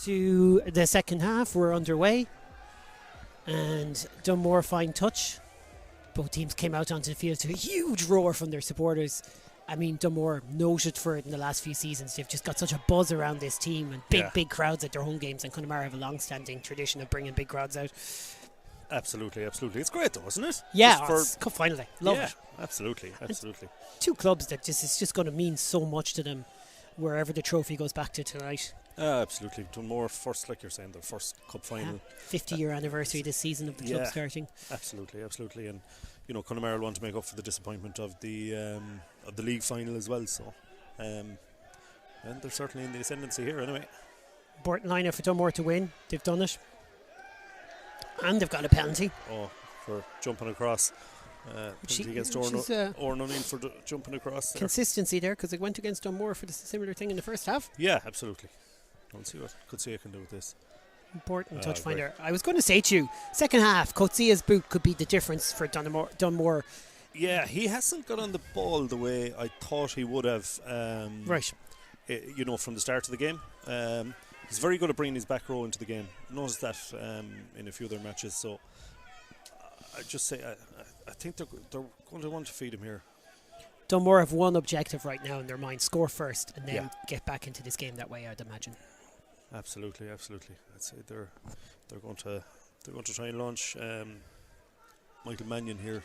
to the second half. We're underway, and Dunmore fine touch. Both teams came out onto the field to a huge roar from their supporters. I mean, Dunmore noted for it in the last few seasons. They've just got such a buzz around this team, and big crowds at their home games, and Connemara have a long-standing tradition of bringing big crowds out. Absolutely. It's great though, isn't it? Yeah, it's cup final day. Love it. Absolutely. Two clubs that it's just going to mean so much to them wherever the trophy goes back to tonight. Absolutely. Dunmore first, like you're saying, their first cup final. 50-year anniversary this season of the club starting. Absolutely. And you know, Connemara will want to make up for the disappointment of the league final as well. So, and they're certainly in the ascendancy here anyway. Important line out for Dunmore to win. They've done it. And they've got a penalty. Oh, for jumping across. Penalty against Ornunning for jumping across. Consistency there, because it went against Dunmore for the similar thing in the first half. Yeah, absolutely. We'll see what Coetzee can do with this. Important touch finder. I was going to say to you, second half, Coetzee's boot could be the difference for Dunmore. Yeah, he hasn't got on the ball the way I thought he would have. Right. You know, from the start of the game. He's very good at bringing his back row into the game. Noticed that in a few other matches. So I just say I think they're going to want to feed him here. Dunmore have one objective right now in their mind: score first, and then get back into this game that way, I'd imagine. Absolutely. I'd say they're going to try and launch Michael Mannion here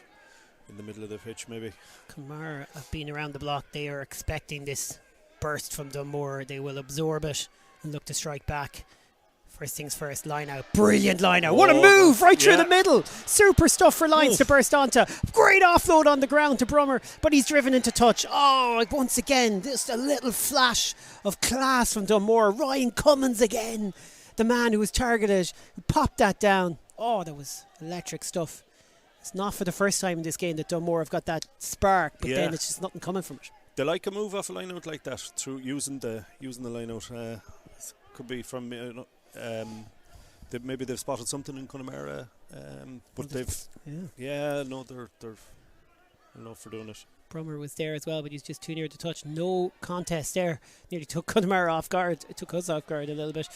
in the middle of the pitch, maybe. Connemara have been around the block. They are expecting this burst from Dunmore. They will absorb it and look to strike back. First things first, line out. Brilliant line out. What a move right through the middle. Super stuff for Lyons to burst onto. Great offload on the ground to Brummer, but he's driven into touch. Oh, once again, just a little flash of class from Dunmore. Ryan Cummins again, the man who was targeted, who popped that down. Oh, that was electric stuff. It's not for the first time in this game that Dunmore have got that spark, but then it's just nothing coming from it. They like a move off a line out like that through using the line out. Could be from maybe they've spotted something in Connemara, but they're enough for doing it. Brummer was there as well, but he's just too near to touch. No contest there. Nearly took Connemara off guard. It took us off guard a little bit,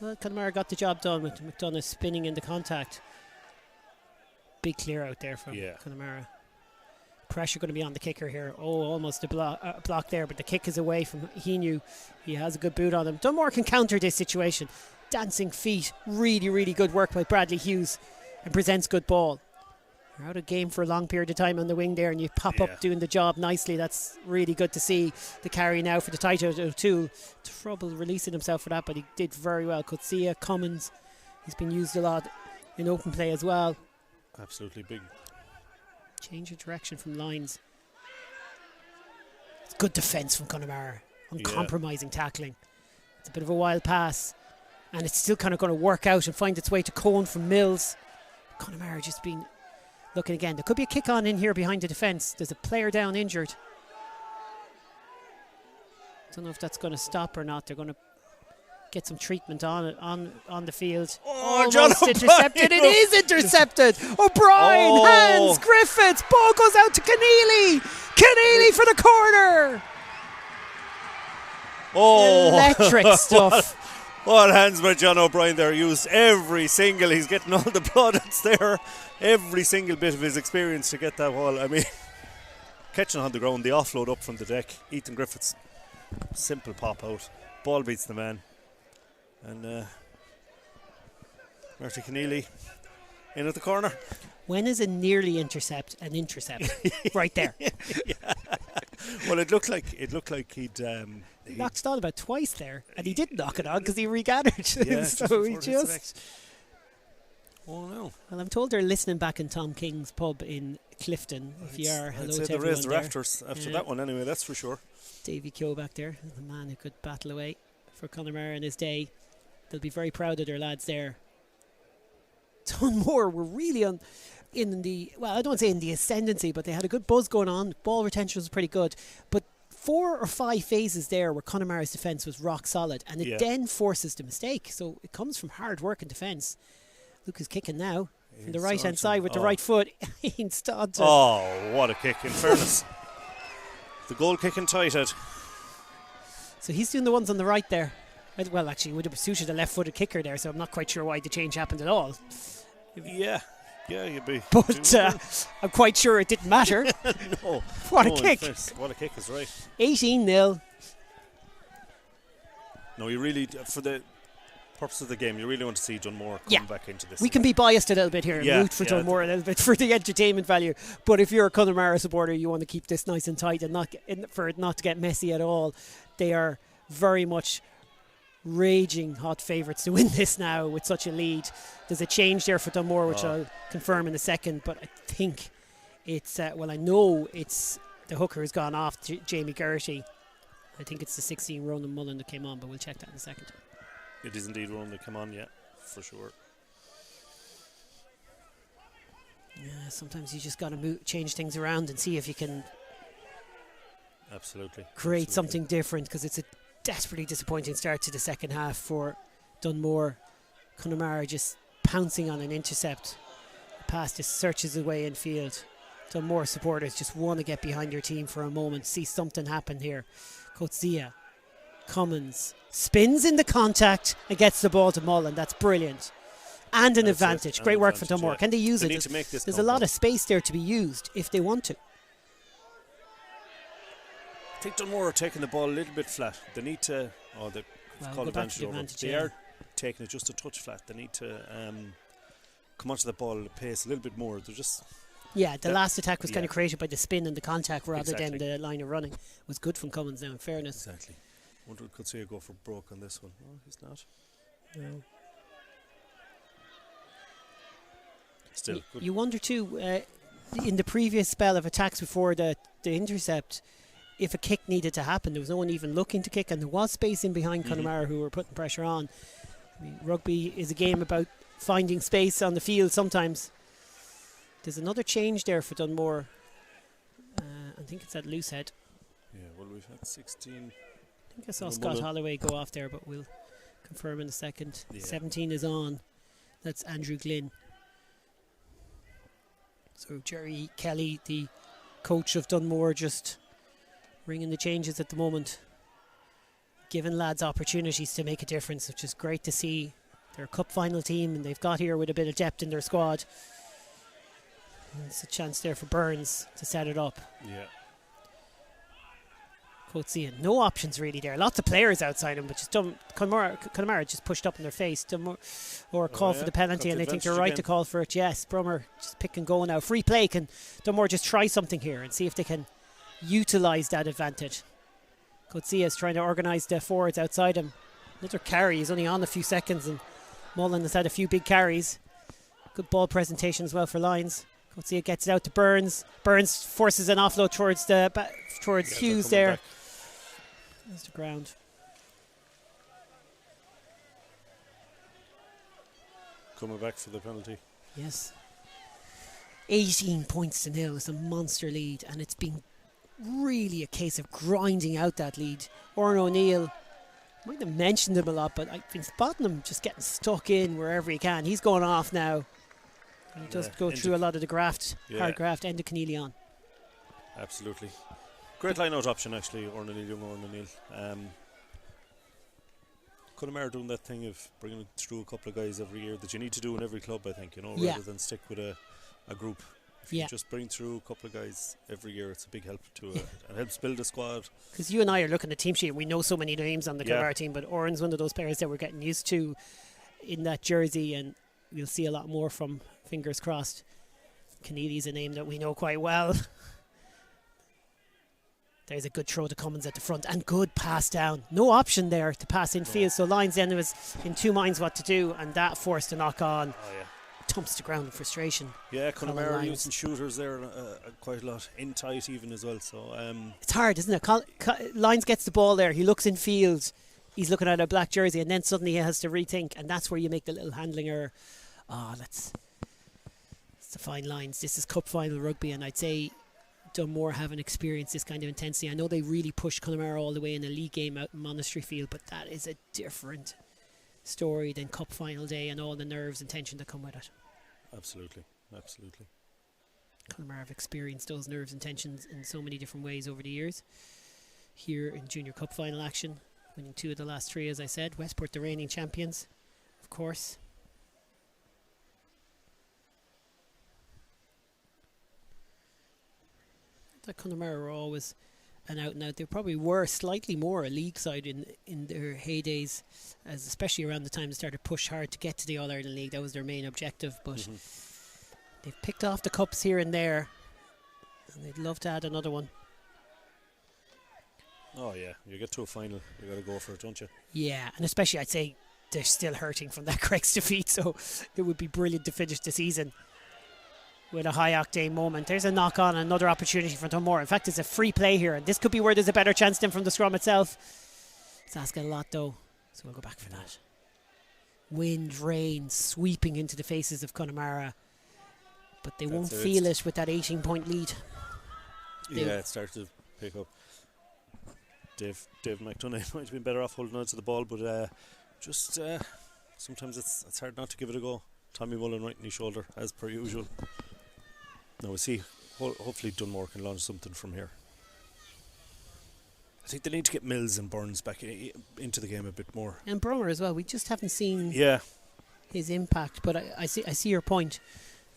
but Connemara got the job done with McDonough spinning into contact. Big clear out there from Connemara. Pressure going to be on the kicker here. Oh, almost a block there, but the kick is away from Hinu. He has a good boot on him. Dunmore can counter this situation. Dancing feet. Really, really good work by Bradley Hughes, and presents good ball. You're out of game for a long period of time on the wing there, and you pop up doing the job nicely. That's really good to see. The carry now for the tight out of two. Trouble releasing himself for that, but he did very well. Coetzee, Cummins, he's been used a lot in open play as well. Absolutely big. Change of direction from Lyons. It's good defence from Connemara. Uncompromising tackling. It's a bit of a wild pass, and it's still kind of going to work out and find its way to Cohn from Mills. Connemara just been looking again. There could be a kick on in here behind the defence. There's a player down injured. Don't know if that's going to stop or not. They're going to get some treatment on the field. Almost intercepted. It is intercepted. O'Brien, hands, Griffiths, ball goes out to Keneally. Keneally for the corner. Electric stuff. What hands by John O'Brien there. Used every single, he's getting all the plaudits there. Every single bit of his experience to get that ball. I mean, catching on the ground, the offload up from the deck. Ethan Griffiths, simple pop out. Ball beats the man. And Marty Keneally in at the corner. When is a nearly intercept an intercept? Right there. Well, it looked like he'd knocked it on about twice there, and he didn't knock it on because he regathered. So he just. Oh no! Well, I'm told they're listening back in Tom King's pub in Clifton. If you are, hello to everyone. They raised the rafters after that one, anyway. That's for sure. Davy Keogh back there, the man who could battle away for Connemara in his day. They'll be very proud of their lads there. Dunmore were really in the, well, I don't want to say in the ascendancy, but they had a good buzz going on. Ball retention was pretty good. But 4 or 5 phases there where Connemara's defence was rock solid, and it then forces the mistake. So it comes from hard work and defence. Luke is kicking now from the right hand side with the right foot. Oh, what a kick, in fairness. The goal kicking tight head. So he's doing the ones on the right there. Well, actually, it would have suited a left-footed kicker there, so I'm not quite sure why the change happened at all. Yeah, you'd be. But I'm quite sure it didn't matter. No. What a kick. What a kick is right. 18-0. No, you really, for the purpose of the game, you really want to see Dunmore come back into this. We can be biased a little bit here and root for Dunmore a little bit for the entertainment value. But if you're a Connemara supporter, you want to keep this nice and tight and for it not to get messy at all. They are very much raging hot favourites to win this now with such a lead. There's a change there for Dunmore, which I'll confirm in a second. But I think it's, I know it's the hooker has gone off, Jamie Gertie. I think it's the 16 Ronan Mullen that came on, but we'll check that in a second. It is indeed Ronan that came on, yeah, for sure. Yeah, sometimes you just got to change things around and see if you can create something different, because it's a desperately disappointing start to the second half for Dunmore. Connemara just pouncing on an intercept. The pass just searches his way in field. Dunmore supporters just want to get behind their team for a moment, see something happen here. Coetzee, Cummins spins in the contact and gets the ball to Mullen. That's brilliant. And an advantage. Great work for Dunmore. Can they use it? Need to make this There's a lot of space there to be used if they want to. I think Dunmore are taking the ball a little bit flat. They need to, they call advantage over. They are taking it just a touch flat. They need to come onto the ball at a pace a little bit more. They're just... Yeah, the last attack was kind of created by the spin and the contact rather than the line of running. It was good from Cummins now, in fairness. Exactly. Wonder if Coetzee go for broke on this one. No, he's not. No. Still good. You wonder too, in the previous spell of attacks before the intercept, if a kick needed to happen. There was no one even looking to kick, and there was space in behind Connemara who were putting pressure on. I mean, rugby is a game about finding space on the field sometimes. There's another change there for Dunmore. I think it's at Loosehead. Yeah, well, we've had 16. I think I saw Scott Holloway go off there, but we'll confirm in a second. 17 is on. That's Andrew Glynn. So Jerry Kelly, the coach of Dunmore, just ringing the changes at the moment, giving lads opportunities to make a difference, which is great to see. They're a cup final team and they've got here with a bit of depth in their squad. There's a chance there for Burns to set it up. Yeah. Coetzee, no options really there. Lots of players outside him, but just Connemara just pushed up in their face. Or call for the penalty, and they think they're right to call for it. Yes, Brummer just pick and go now. Free play. Can Dunmore just try something here and see if they can utilise that advantage? Coetzee is trying to organise the forwards outside him. Another carry. He's only on a few seconds, and Mullen has had a few big carries. Good ball presentation as well for Lyons. Coetzee gets it out to Burns. Burns forces an offload towards Hughes there. Back. There's the ground. Coming back for the penalty. Yes. 18 points to nil. It's a monster lead, and it's been really a case of grinding out that lead. Oran O'Neill, might have mentioned him a lot, but I've been spotting him just getting stuck in wherever he can. He's going off now. He does go through a lot of the hard graft, end of Keneally on. Absolutely. Great line-out option, actually, young Oran O'Neill. Connemara doing that thing of bringing through a couple of guys every year that you need to do in every club, I think, rather than stick with a group. If you just bring through a couple of guys every year, it's a big help to it. It helps build a squad. Because you and I are looking at the team sheet, we know so many names on the Connemara team, but Oran's one of those players that we're getting used to in that jersey, and we'll see a lot more from, fingers crossed. Keneally's a name that we know quite well. There's a good throw to Cummins at the front, and good pass down. No option there to pass in field, so Lyons then was in two minds what to do, and that forced a knock on. Tumps to ground in frustration. Yeah, Connemara using shooters there quite a lot, in tight even as well. So it's hard, isn't it? Lyons gets the ball there, he looks in field, he's looking at a black jersey, and then suddenly he has to rethink, and that's where you make the little handling error. That's the fine lines. This is cup final rugby, and I'd say Dunmore haven't experienced this kind of intensity. I know they really pushed Connemara all the way in a league game out in Monastery Field, but that is a different story than cup final day and all the nerves and tension that come with it. Absolutely. Connemara have experienced those nerves and tensions in so many different ways over the years. Here in Junior Cup final action, winning 2 of the last 3, as I said. Westport, the reigning champions, of course. That Connemara were always an out and out. They probably were slightly more a league side in their heydays, as especially around the time they started to push hard to get to the All-Ireland League. That was their main objective, but they've picked off the cups here and there, and they'd love to add another one. Oh yeah, you get to a final, you got to go for it, don't you? Yeah, and especially I'd say they're still hurting from that Craig's defeat, so it would be brilliant to finish the season with a high octane moment. There's a knock on, another opportunity for Dunmore. In fact, it's a free play here, and this could be where there's a better chance than from the scrum itself. It's asking a lot though, so we'll go back for that. Wind, rain sweeping into the faces of Connemara, but they won't feel it with that 18-point lead. Yeah, it started to pick up. Dave McDonough might have been better off holding on to the ball, but sometimes it's hard not to give it a go. Tommy Mullen right in his shoulder, as per usual. Now we see, hopefully Dunmore can launch something from here. I think they need to get Mills and Burns back into the game a bit more. And Brummer as well. We just haven't seen his impact, but I see your point.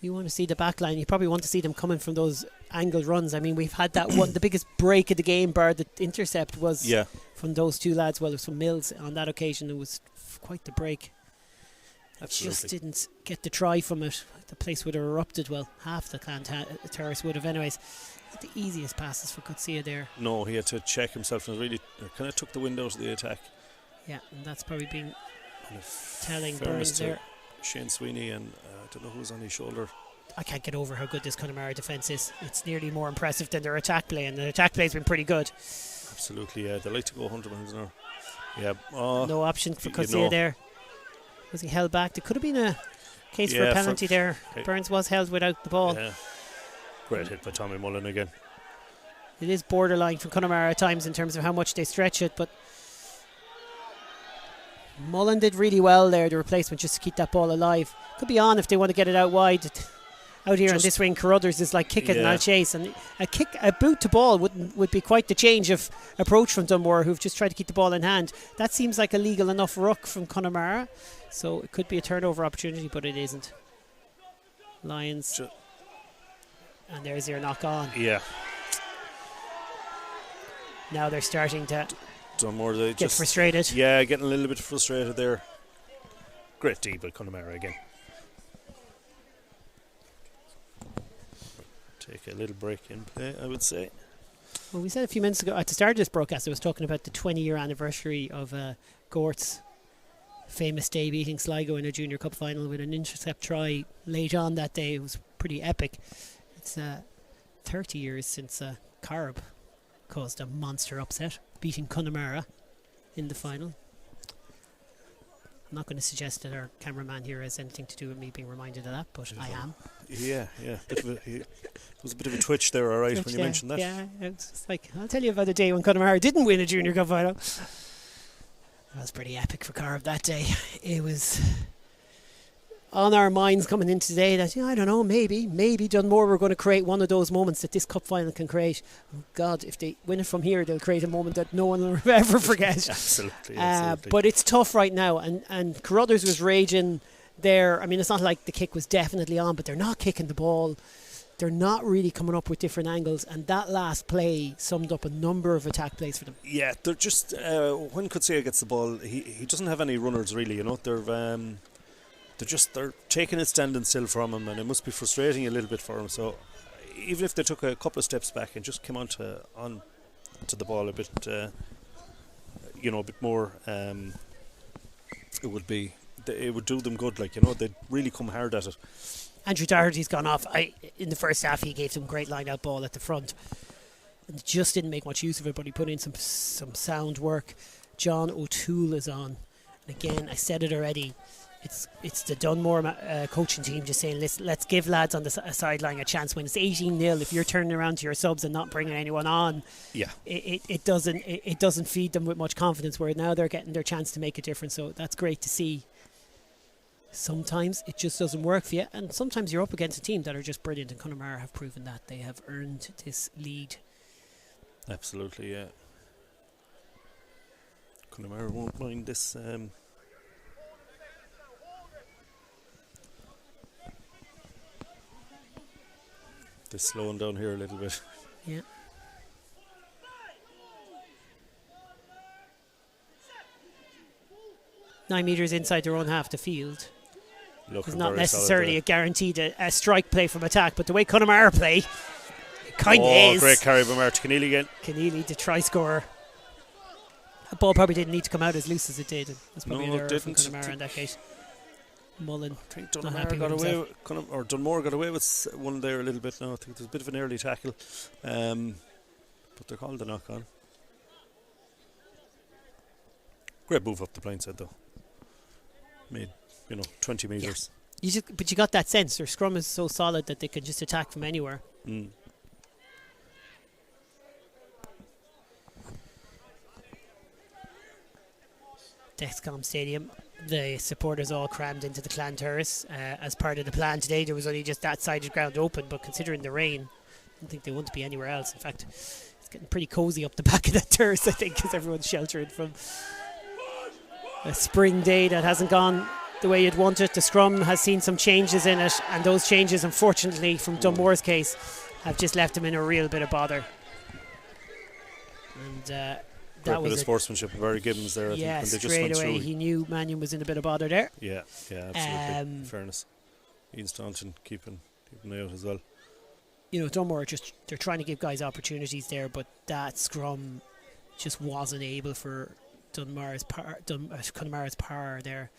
You want to see the back line. You probably want to see them coming from those angled runs. I mean, we've had that one. The biggest break of the game, bar the intercept, was from those two lads. Well, it was from Mills on that occasion. It was quite the break. Absolutely. Just didn't get the try from it. The place would have erupted. Well, half the terrace would have anyways. Not the easiest passes for Kutsia there. No, he had to check himself and really kind of took the wind out of the attack. Yeah, and that's probably been telling Burns there. Shane Sweeney, and I don't know who's on his shoulder. I can't get over how good this Connemara defence is. It's nearly more impressive than their attack play, and their attack play has been pretty good. Absolutely, yeah. They like to go 100 miles an hour. Yeah. No option for Kutsia there. Was he held back? There could have been a case for a penalty there. Burns was held without the ball. Yeah. Great hit by Tommy Mullen again. It is borderline for Connemara at times in terms of how much they stretch it, but Mullen did really well there, the replacement, just to keep that ball alive. Could be on if they want to get it out wide. Out here on this wing, Carruthers is like kick it and I'll chase, and a boot to ball would be quite the change of approach from Dunmore, who've just tried to keep the ball in hand. That seems like a legal enough ruck from Connemara, so it could be a turnover opportunity, but it isn't. Lions, and there's your knock on. Yeah. Now they're starting to Dunmore, they get frustrated. Yeah, getting a little bit frustrated there. Great D by Connemara again. Take a little break in play, I would say. Well, we said a few minutes ago at the start of this broadcast, I was talking about the 20-year anniversary of Gort's famous day beating Sligo in a Junior Cup final with an intercept try late on that day. It was pretty epic. It's 30 years since Carib caused a monster upset, beating Connemara in the final. I'm not going to suggest that our cameraman here has anything to do with me being reminded of that, but I am. Yeah. There was a bit of a twitch there, alright, when you mentioned that. Yeah, it's just like, I'll tell you about the day when Connemara didn't win a Junior Cup final. That was pretty epic for Carib that day. It was on our minds coming into today that, I don't know, maybe Dunmore were going to create one of those moments that this cup final can create. Oh God, if they win it from here, they'll create a moment that no one will ever forget. Absolutely. But it's tough right now, and Carruthers was raging there. I mean, it's not like the kick was definitely on, but they're not kicking the ball. They're not really coming up with different angles, and that last play summed up a number of attack plays for them. Yeah, they're just when Kutsia gets the ball, he doesn't have any runners really. They're taking it standing still from him, and it must be frustrating a little bit for him. So even if they took a couple of steps back and just came on to the ball a bit, a bit more, it would do them good. They'd really come hard at it. Andrew Doherty's gone off. In the first half, he gave some great line-out ball at the front, and just didn't make much use of it. But he put in some sound work. John O'Toole is on, and again, I said it already. It's the Dunmore coaching team just saying, let's give lads on the sideline a chance. When it's 18-0, if you're turning around to your subs and not bringing anyone on, it doesn't feed them with much confidence. Where now they're getting their chance to make a difference. So that's great to see. Sometimes it just doesn't work for you, and sometimes you're up against a team that are just brilliant, and Connemara have proven that they have earned this lead. Absolutely, yeah. Connemara won't mind this. They're slowing down here a little bit. Yeah. Nine metres inside their own half the field. It's not necessarily a guaranteed a strike play from attack, but the way Connemara play, it kind of is. Great carry by Martin Keneally again. Keneally, the try scorer. The ball probably didn't need to come out as loose as it did. That's probably an error from Connemara in that case. Mullen, I think Dunmore got away with one there a little bit now. I think there's a bit of an early tackle, but they're called the knock on. Great move up the blind side though. Made 20 metres. Yeah. But you got that sense. Their scrum is so solid that they can just attack from anywhere. Dexcom Stadium, the supporters all crammed into the Clan Terrace. As part of the plan today, there was only just that side of ground open, but considering the rain, I don't think they want to be anywhere else. In fact, it's getting pretty cosy up the back of that terrace, I think, because everyone's sheltering from a spring day that hasn't gone the way you'd want it. The scrum has seen some changes in it, and those changes, unfortunately, from Dunmore's case, have just left him in a real bit of bother. And that was sportsmanship of Barry Gibbons there. Yeah, I think, when they straight just away went he knew Mannion was in a bit of bother there. Yeah, absolutely. In fairness, Ian Staunton keeping an eye out as well. Dunmore they're trying to give guys opportunities there, but that scrum just wasn't able for Connemara's power there.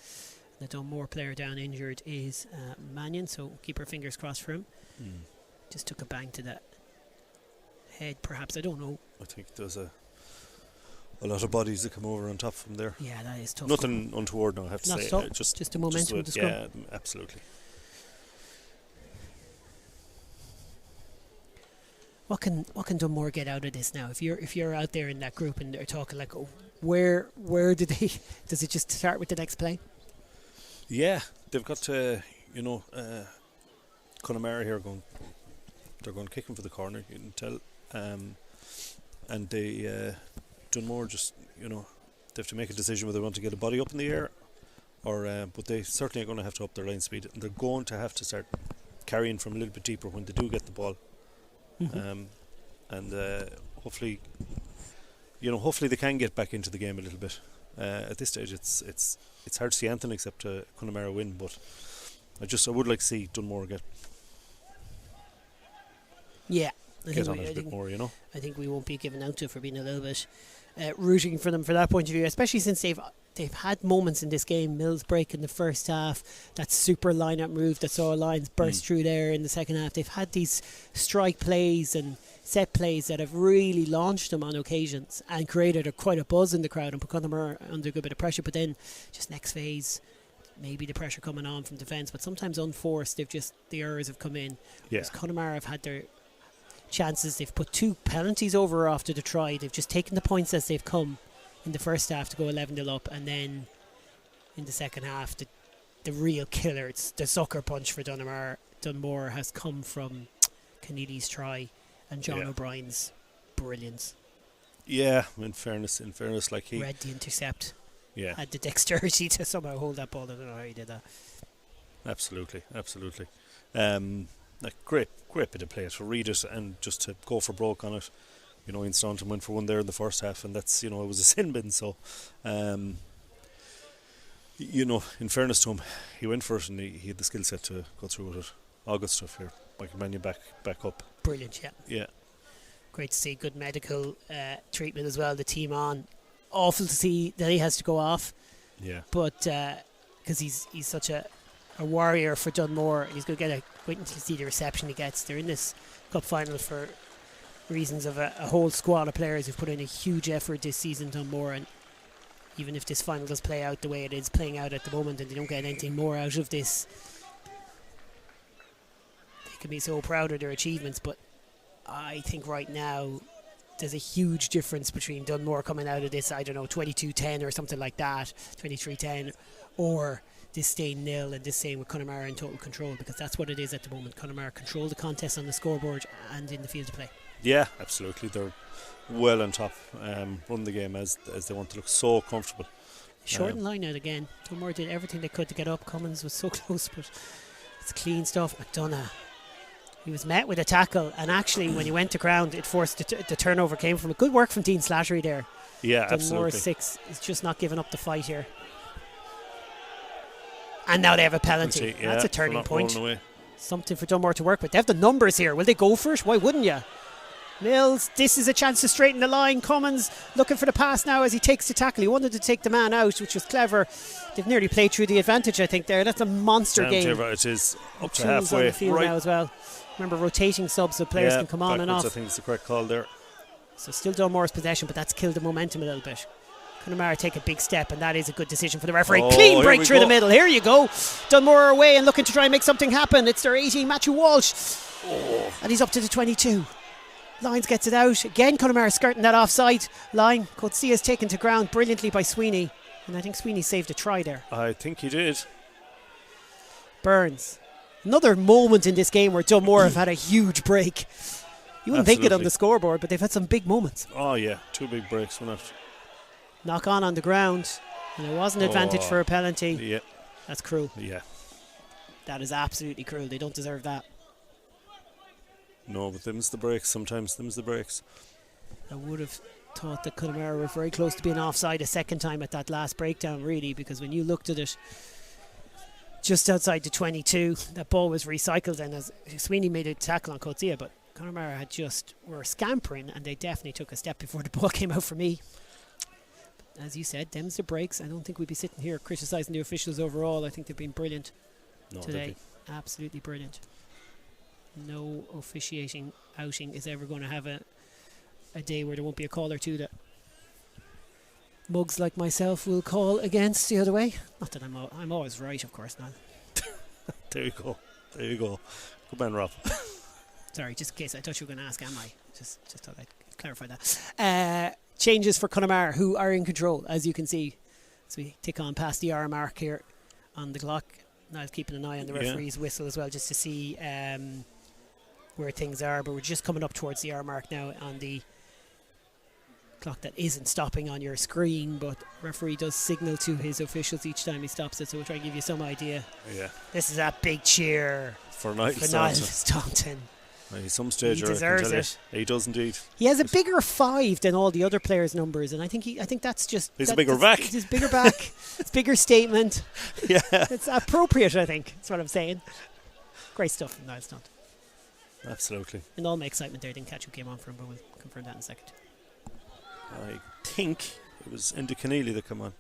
The Dunmore player down injured is Mannion, so keep our fingers crossed for him. Just took a bang to that head, perhaps. I don't know. I think there's a lot of bodies that come over on top from there. Yeah, that is tough. Nothing untoward now, I have to say. Just a momentum of the scrum. Yeah, absolutely. What can Dunmore get out of this now? If you're out there in that group and they're talking like, where do they? Does it just start with the next play? Yeah, they've got Connemara here they're going kicking for the corner, you can tell, and they Dunmore just they have to make a decision whether they want to get a body up in the air or but they certainly are going to have to up their line speed, and they're going to have to start carrying from a little bit deeper when they do get the ball. And hopefully they can get back into the game a little bit. At this stage, it's hard to see anything except Connemara win, but I would like to see Dunmore get on it a bit more. I think we won't be given out to for being a little bit rooting for them for that point of view, especially since they've had moments in this game. Mills break in the first half, that super line-up move that saw Lions burst through there in the second half. They've had these strike plays and set plays that have really launched them on occasions and created quite a buzz in the crowd and put Connemara under a good bit of pressure. But then just next phase, maybe the pressure coming on from defence, but sometimes unforced. The errors have come in. Yeah. Connemara have had their chances. They've put 2 penalties over after the try. They've just taken the points as they've come in the first half to go 11-0 up, and then in the second half the real killer, it's the sucker punch for Dunmore has come from Keneally's try and John O'Brien's brilliance. Yeah, in fairness, like he read the intercept, had the dexterity to somehow hold that ball. I don't know how he did that. Absolutely. Like great bit of play to read it and just to go for broke on it. Ian Staunton went for one there in the first half, and that's it was a sin bin. So, in fairness to him, he went for it and he had the skill set to go through with it. All good stuff here. Michael Mannion back up. Brilliant, yeah. Great to see. Good medical treatment as well. The team on. Awful to see that he has to go off. Yeah. But because he's such a warrior for Dunmore, and he's going to wait until you see the reception he gets. They're in this cup final for reasons of a whole squad of players who've put in a huge effort this season, Dunmore, and even if this final does play out the way it is playing out at the moment and they don't get anything more out of this, they can be so proud of their achievements. But I think right now there's a huge difference between Dunmore coming out of this, 22-10 or something like that, 23-10, or this staying nil and this staying with Connemara in total control, because that's what it is at the moment. Connemara control the contest on the scoreboard and in the field of play. Yeah, absolutely. They're well on top, run the game as they want to look so comfortable. Short and line out again. Dunmore did everything they could to get up. Cummins was so close, but it's clean stuff. McDonough, he was met with a tackle, and actually when he went to ground, it forced the turnover came from it. Good work from Dean Slattery there. Yeah, Dunmore absolutely. 6 is just not giving up the fight here. And now they have a penalty. Yeah, that's a turning point. Away. Something for Dunmore to work with. They have the numbers here. Will they go for it? Why wouldn't you? Mills, this is a chance to straighten the line. Cummins looking for the pass now as he takes the tackle. He wanted to take the man out, which was clever. They've nearly played through the advantage, I think, there. That's a monster game. It is up to Tunes halfway. on the field now as well. Remember, rotating subs so players can come on and off. I think it's the correct call there. So still Dunmore's possession, but that's killed the momentum a little bit. Connemara take a big step, and that is a good decision for the referee. Clean break through the middle. Here you go. Dunmore away and looking to try and make something happen. It's their 18, Matthew Walsh. And he's up to the 22. Lyons gets it out. Again, Connemara skirting that offside line. Coetzee is taken to ground brilliantly by Sweeney. And I think Sweeney saved a try there. I think he did. Burns. Another moment in this game where Dunmore have had a huge break. You wouldn't think it on the scoreboard, but they've had some big moments. Oh, yeah. 2 big breaks. Knock on the ground. And it was an advantage for a penalty. Yeah. That's cruel. Yeah. That is absolutely cruel. They don't deserve that. No, but them's the breaks. Sometimes them's the breaks. I would have thought that Connemara were very close to being offside a second time at that last breakdown, really, because when you looked at it, just outside the 22, that ball was recycled, and as Sweeney made a tackle on Coetzee, but Connemara were scampering, and they definitely took a step before the ball came out for me. But as you said, them's the breaks. I don't think we'd be sitting here criticising the officials overall. I think they've been brilliant today. Absolutely brilliant. No officiating outing is ever going to have a day where there won't be a call or two that mugs like myself will call against the other way. Not that I'm always right, of course not. There you go. Good man, Rob. Sorry, just in case I thought you were going to ask, am I? Just thought I'd clarify that. Changes for Connemara, who are in control, as you can see. So we tick on past the hour mark here on the clock. Now keeping an eye on the referee's whistle as well, just to see where things are, but we're just coming up towards the hour mark now on the clock that isn't stopping on your screen, but referee does signal to his officials each time he stops it, so we'll try and give you some idea. Yeah. This is a big cheer for Niall Staunton. At some stage he deserves it. He does indeed. He has a bigger 5 than all the other players' numbers, and I think that's just he's a bigger back. It's his bigger back. It's bigger statement. Yeah. It's appropriate, I think. That's what I'm saying. Great stuff from Niall Staunton. Absolutely. And all my excitement there, I didn't catch who came on for him, but we'll confirm that in a second. I think it was Enda Keneally that came on.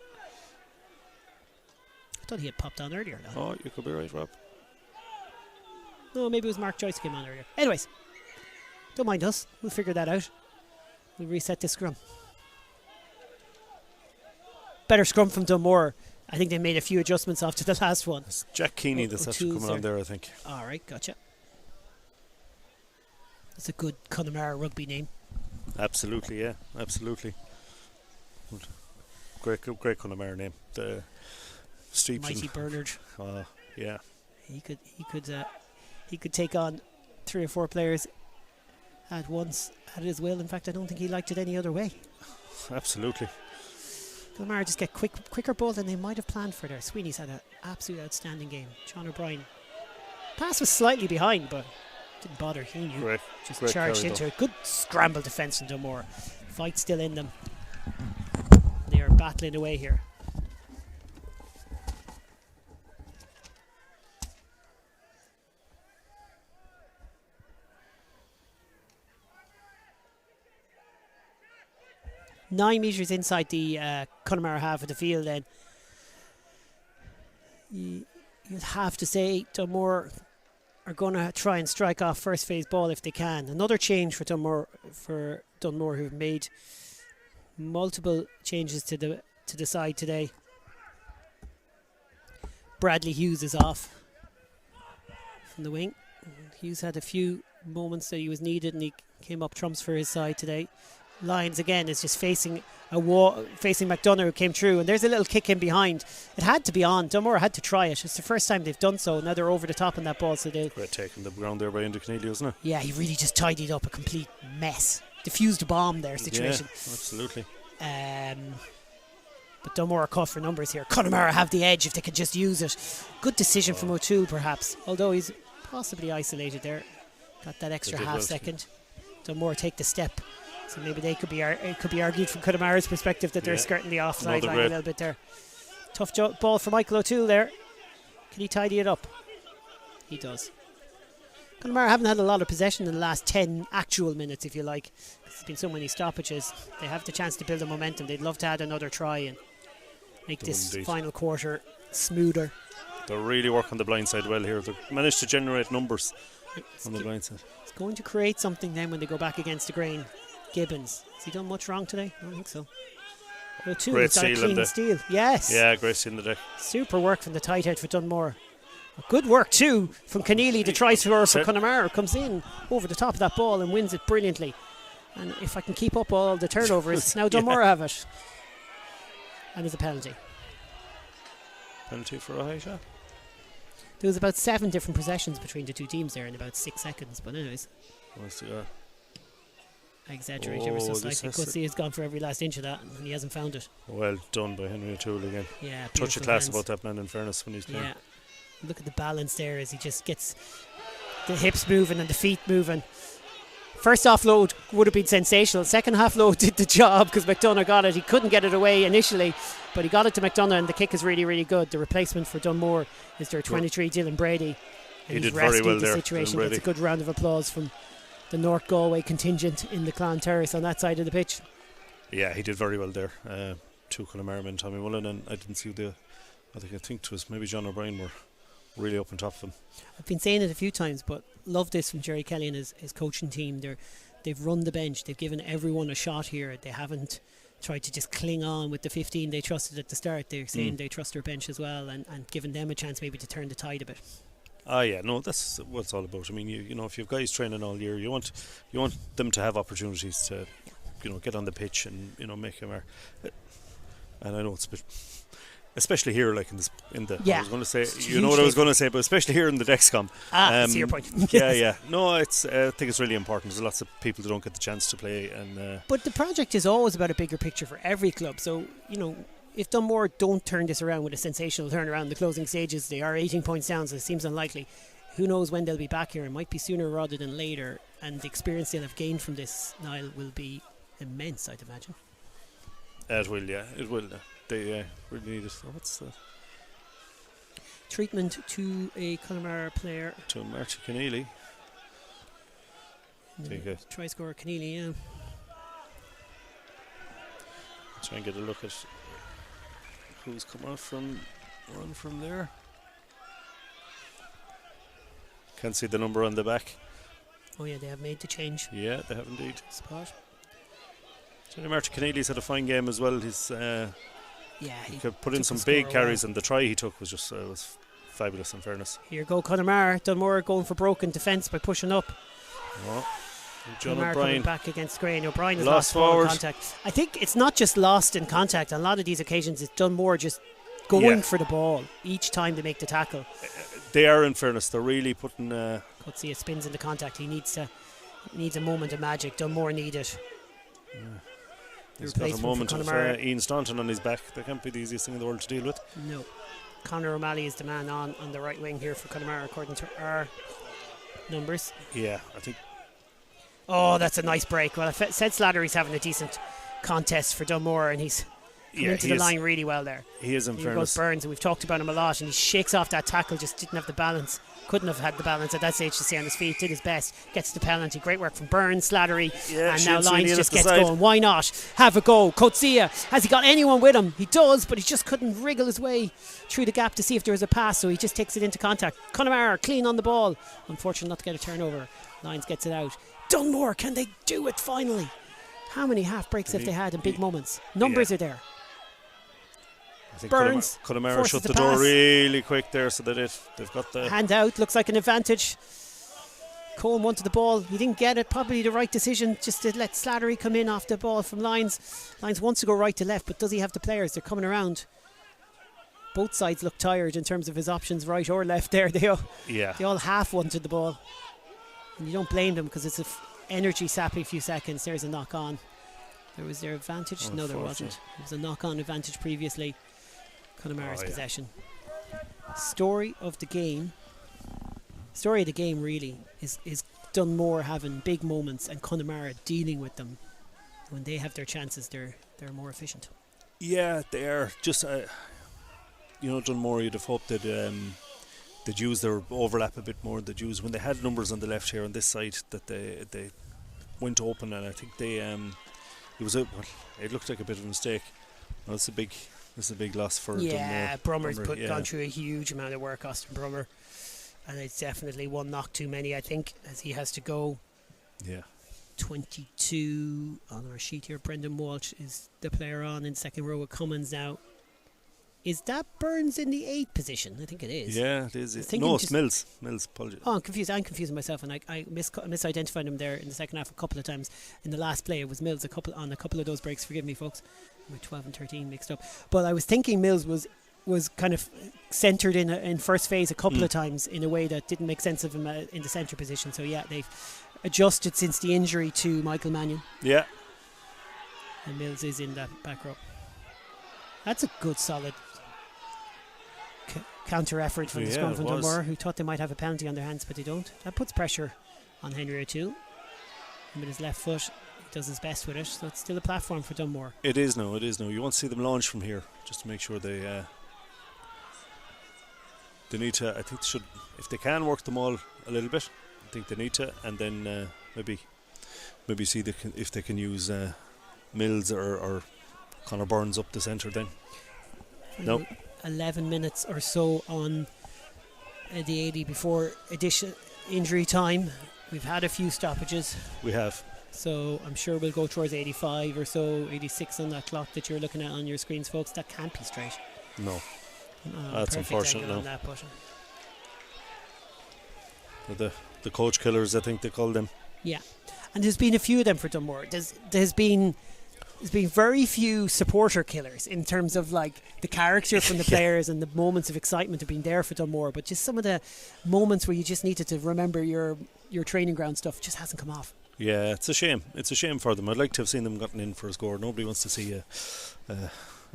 I thought he had popped on earlier. Though. Oh, you could be right, Rob. No, maybe it was Mark Joyce who came on earlier. Anyways, don't mind us. We'll figure that out. We'll reset this scrum. Better scrum from Dunmore. I think they made a few adjustments after the last one. It's Jack Keeney that's actually coming on there, I think. All right, gotcha. That's a good Connemara rugby name. Absolutely, yeah, absolutely. Great Connemara name. The Mighty Bernard. Yeah. He could take on 3 or 4 players at once at his will. In fact, I don't think he liked it any other way. Absolutely. Connemara just get quicker ball than they might have planned for there. Sweeney's had an absolute outstanding game. John O'Brien. Pass was slightly behind, but didn't bother. He knew. Just charged into it. Good scramble defence from Dunmore. Fight still in them. They are battling away here. Nine metres inside the Connemara half of the field, then you'd have to say Dunmore are going to try and strike off first phase ball if they can. Another change for Dunmore, who've made multiple changes to the side today. Bradley Hughes is off from the wing. Hughes had a few moments that he was needed, and he came up trumps for his side today. Lyons again is just facing a wall, facing McDonough, who came through, and there's a little kick in behind. It had to be on. Dunmore had to try it. It's the first time they've done so. Now they're over the top on that ball, so they'll... Great taking the ground there by Enda Keneally, wasn't it? Yeah, he really just tidied up a complete mess. Diffused a bomb there situation. Yeah, absolutely. But Dunmore are caught for numbers here. Connemara have the edge if they could just use it. Good decision from O'Toole, perhaps, although he's possibly isolated there. Got that extra half second. Dunmore take the step, so maybe they could be it could be argued from Connemara's perspective that they're skirting the offside line a little bit there. Tough ball for Michael O'Toole there. Can he tidy it up? He does. Connemara haven't had a lot of possession in the last 10 actual minutes, if you like. There's been so many stoppages. They have the chance to build a momentum. They'd love to add another try and make this final quarter smoother. They're really working the blind side well here. They've managed to generate numbers on the blind side. It's going to create something then when they go back against the grain. Gibbons, has he done much wrong today? I don't think so. O'Toole, great got a clean steal. Yes. Yeah, great steal in the deck. Super work from the tight head for Dunmore. Good work too from Keneally, the try scorer for Connemara, comes in over the top of that ball and wins it brilliantly. And if I can keep up all the turnovers, now Dunmore have it. And there's a penalty. Penalty for a high shot. There was about 7 different possessions between the two teams there in about 6 seconds. But anyways, I exaggerate ever so slightly. Coetzee has gone for every last inch of that, and he hasn't found it. Well done by Henry O'Toole again. Yeah, touch of class about that man, in fairness, when he's playing. Yeah, look at the balance there as he just gets the hips moving and the feet moving. First offload would have been sensational. Second half load did the job because McDonough got it. He couldn't get it away initially, but he got it to McDonough, and the kick is really, really good. The replacement for Dunmore is their 23, Dylan Brady. And he did very well there. Situation. That's a good round of applause from the North Galway contingent in the Clan Terrace on that side of the pitch. Yeah, he did very well there. Two Connemara men, Tommy Mullen, and I didn't see I think it was maybe John O'Brien were really up on top of him. I've been saying it a few times, but love this from Jerry Kelly and his coaching team. They've run the bench. They've given everyone a shot here. They haven't tried to just cling on with the 15 they trusted at the start. They're saying they trust their bench as well, and giving them a chance maybe to turn the tide a bit. Yeah, no, that's what it's all about. I mean, you know, if you've guys training all year, you want them to have opportunities to, get on the pitch and make them. And I know it's a bit, especially here, like in the. Yeah. I was going to say, what I was going to say, but especially here in the Dexcom. I see your point. Yeah. No, I think it's really important. There's lots of people that don't get the chance to play, and. But the project is always about a bigger picture for every club. So if Dunmore don't turn this around with a sensational turnaround in the closing stages, they are 18 points down, so it seems unlikely. Who knows when they'll be back here? It might be sooner rather than later, and the experience they'll have gained from this, Niall, will be immense, I'd imagine. It will, yeah. It will. They really need it. What's the treatment to a Connemara player? To Marty Keneally. Try scorer Keneally, yeah. Try and get a look at who's come out from there. Can't see the number on the back. Oh yeah, they have made the change. Yeah, they have indeed. Spot. Johnny Martin Keneally's had a fine game as well. He's he could put in some big carries, and the try he took was just was fabulous, in fairness. Here go Connemara. Dunmore going for broken defence by pushing up. John O'Brien O'Brien back against Grain. O'Brien has lost forward contact. I think it's not just lost in contact. On a lot of these occasions, it's Dunmore just going for the ball each time they make the tackle. They are, in fairness, they're really putting. Coetzee spins into contact. He needs a moment of magic. Dunmore need it. Yeah. He's got a moment of Ian Staunton on his back. That can't be the easiest thing in the world to deal with. No. Conor O'Malley is the man on the right wing here for Connemara, according to our numbers. Yeah, I think. Oh, that's a nice break. Well, I said Slattery's having a decent contest for Dunmore, and he's come into the line really well there. He is, in fairness. Here goes Burns, and we've talked about him a lot, and he shakes off that tackle, just didn't have the balance. Couldn't have had the balance at that stage to stay on his feet. Did his best, gets the penalty. Great work from Burns, Slattery, and now Lyons just gets going. Why not have a go? Coetzee, has he got anyone with him? He does, but he just couldn't wriggle his way through the gap to see if there was a pass, so he just takes it into contact. Connemara clean on the ball. Unfortunate not to get a turnover. Lyons gets it out. Dunmore, can they do it finally? How many half breaks have they had in big moments? Numbers are there. I think Burns Connemara shut the door really quick there, so that they've got the hand out. Looks like an advantage. Cohen wanted the ball. He didn't get it. Probably the right decision just to let Slattery come in off the ball from Lyons. Lyons wants to go right to left, but does he have the players? They're coming around. Both sides look tired in terms of his options, right or left there. They all half wanted the ball. And you don't blame them because it's an energy sapping few seconds. There's a knock on. Was there advantage? No, there wasn't. There was a knock on advantage previously. Connemara's possession. Story of the game really is Dunmore having big moments and Connemara dealing with them. When they have their chances, they're more efficient. Yeah, they are. Just Dunmore, you'd have hoped that they'd use their overlap a bit more. They'd use when they had numbers on the left here on this side that they went open, and I think they it looked like a bit of a mistake. No, it's a big loss for Dunmore. Yeah, Brummer's gone through a huge amount of work, Austin Brummer. And it's definitely one knock too many, I think, as he has to go. Yeah. 22 on our sheet here. Brendan Walsh is the player on in second row with Cummins now. Is that Burns in the 8th position? I think it is. Yeah, it is. No, it's Mills. Mills, apologies. Oh, I'm confused. I'm confusing myself, and I misidentified him there in the second half a couple of times. In the last play, it was Mills on a couple of those breaks. Forgive me, folks. With 12 and 13 mixed up. But I was thinking Mills was kind of centred in first phase a couple of times in a way that didn't make sense of him in the centre position. So yeah, they've adjusted since the injury to Michael Mannion. Yeah. And Mills is in that back row. That's a good solid counter effort from the scrum from Dunmore, who thought they might have a penalty on their hands, but they don't. That puts pressure on Henry O'Toole. And with his left foot, he does his best with it. So it's still a platform for Dunmore. It is now. You want to see them launch from here just to make sure they need to. I think they should, if they can work them all a little bit. I think they need to, and then maybe see if they can use Mills or Conor Burns up the centre then. No. 11 minutes or so on the 80 before injury time. We've had a few stoppages. We have. So I'm sure we'll go towards 85 or so, 86 on that clock that you're looking at on your screens, folks. That can't be straight. No. That's unfortunate. No. The coach killers, I think they call them. Yeah. And there's been a few of them for Dunmore. There's been very few supporter killers in terms of like the character from the players and the moments of excitement have been there for Dunmore, but just some of the moments where you just needed to remember your training ground stuff just hasn't come off. Yeah, it's a shame. It's a shame for them. I'd like to have seen them gotten in for a score. Nobody wants to see a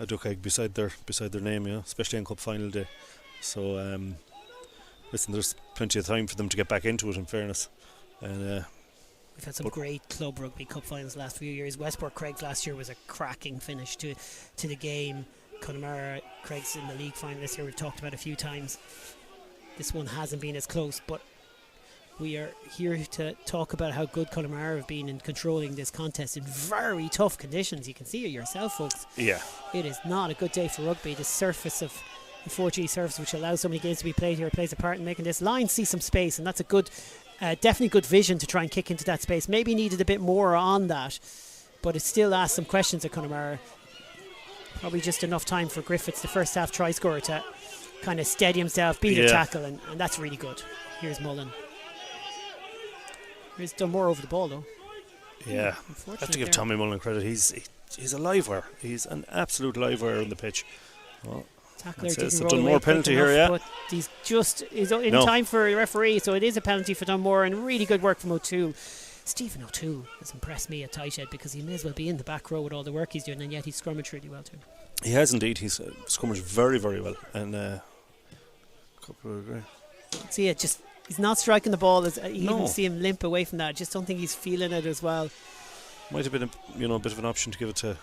duck egg beside their name, especially on cup final day. So listen, there's plenty of time for them to get back into it, in fairness. And we've had some great club rugby cup finals the last few years. Westport Craigs last year was a cracking finish to the game. Connemara Craigs in the league final this year, we've talked about a few times. This one hasn't been as close, but we are here to talk about how good Connemara have been in controlling this contest in very tough conditions. You can see it yourself, folks. Yeah. It is not a good day for rugby. The surface of the 4G surface, which allows so many games to be played here, plays a part in making this line see some space, and that's a good definitely good vision to try and kick into that space. Maybe needed a bit more on that, but it still asks some questions at Connemara. Probably just enough time for Griffiths, the first half try scorer, to kind of steady himself, beat a tackle, and that's really good. Here's Mullen. Here's Dunmore over the ball though. Yeah, I have to give Tommy Mullen credit. He's a live wire. He's an absolute live wire on the pitch. Well, tackler didn't roll Dunmore away penalty enough, here, but he's in time for the referee, so it is a penalty for Dunmore, and really good work from O'Toole. Stephen O'Toole has impressed me at Tightshed because he may as well be in the back row with all the work he's doing, and yet he's scrummaged really well too. He has indeed. He's scrummaged very, very well, and a couple of see it. Just he's not striking the ball. You even see him limp away from that. I just don't think he's feeling it as well. Might have been a bit of an option to give it to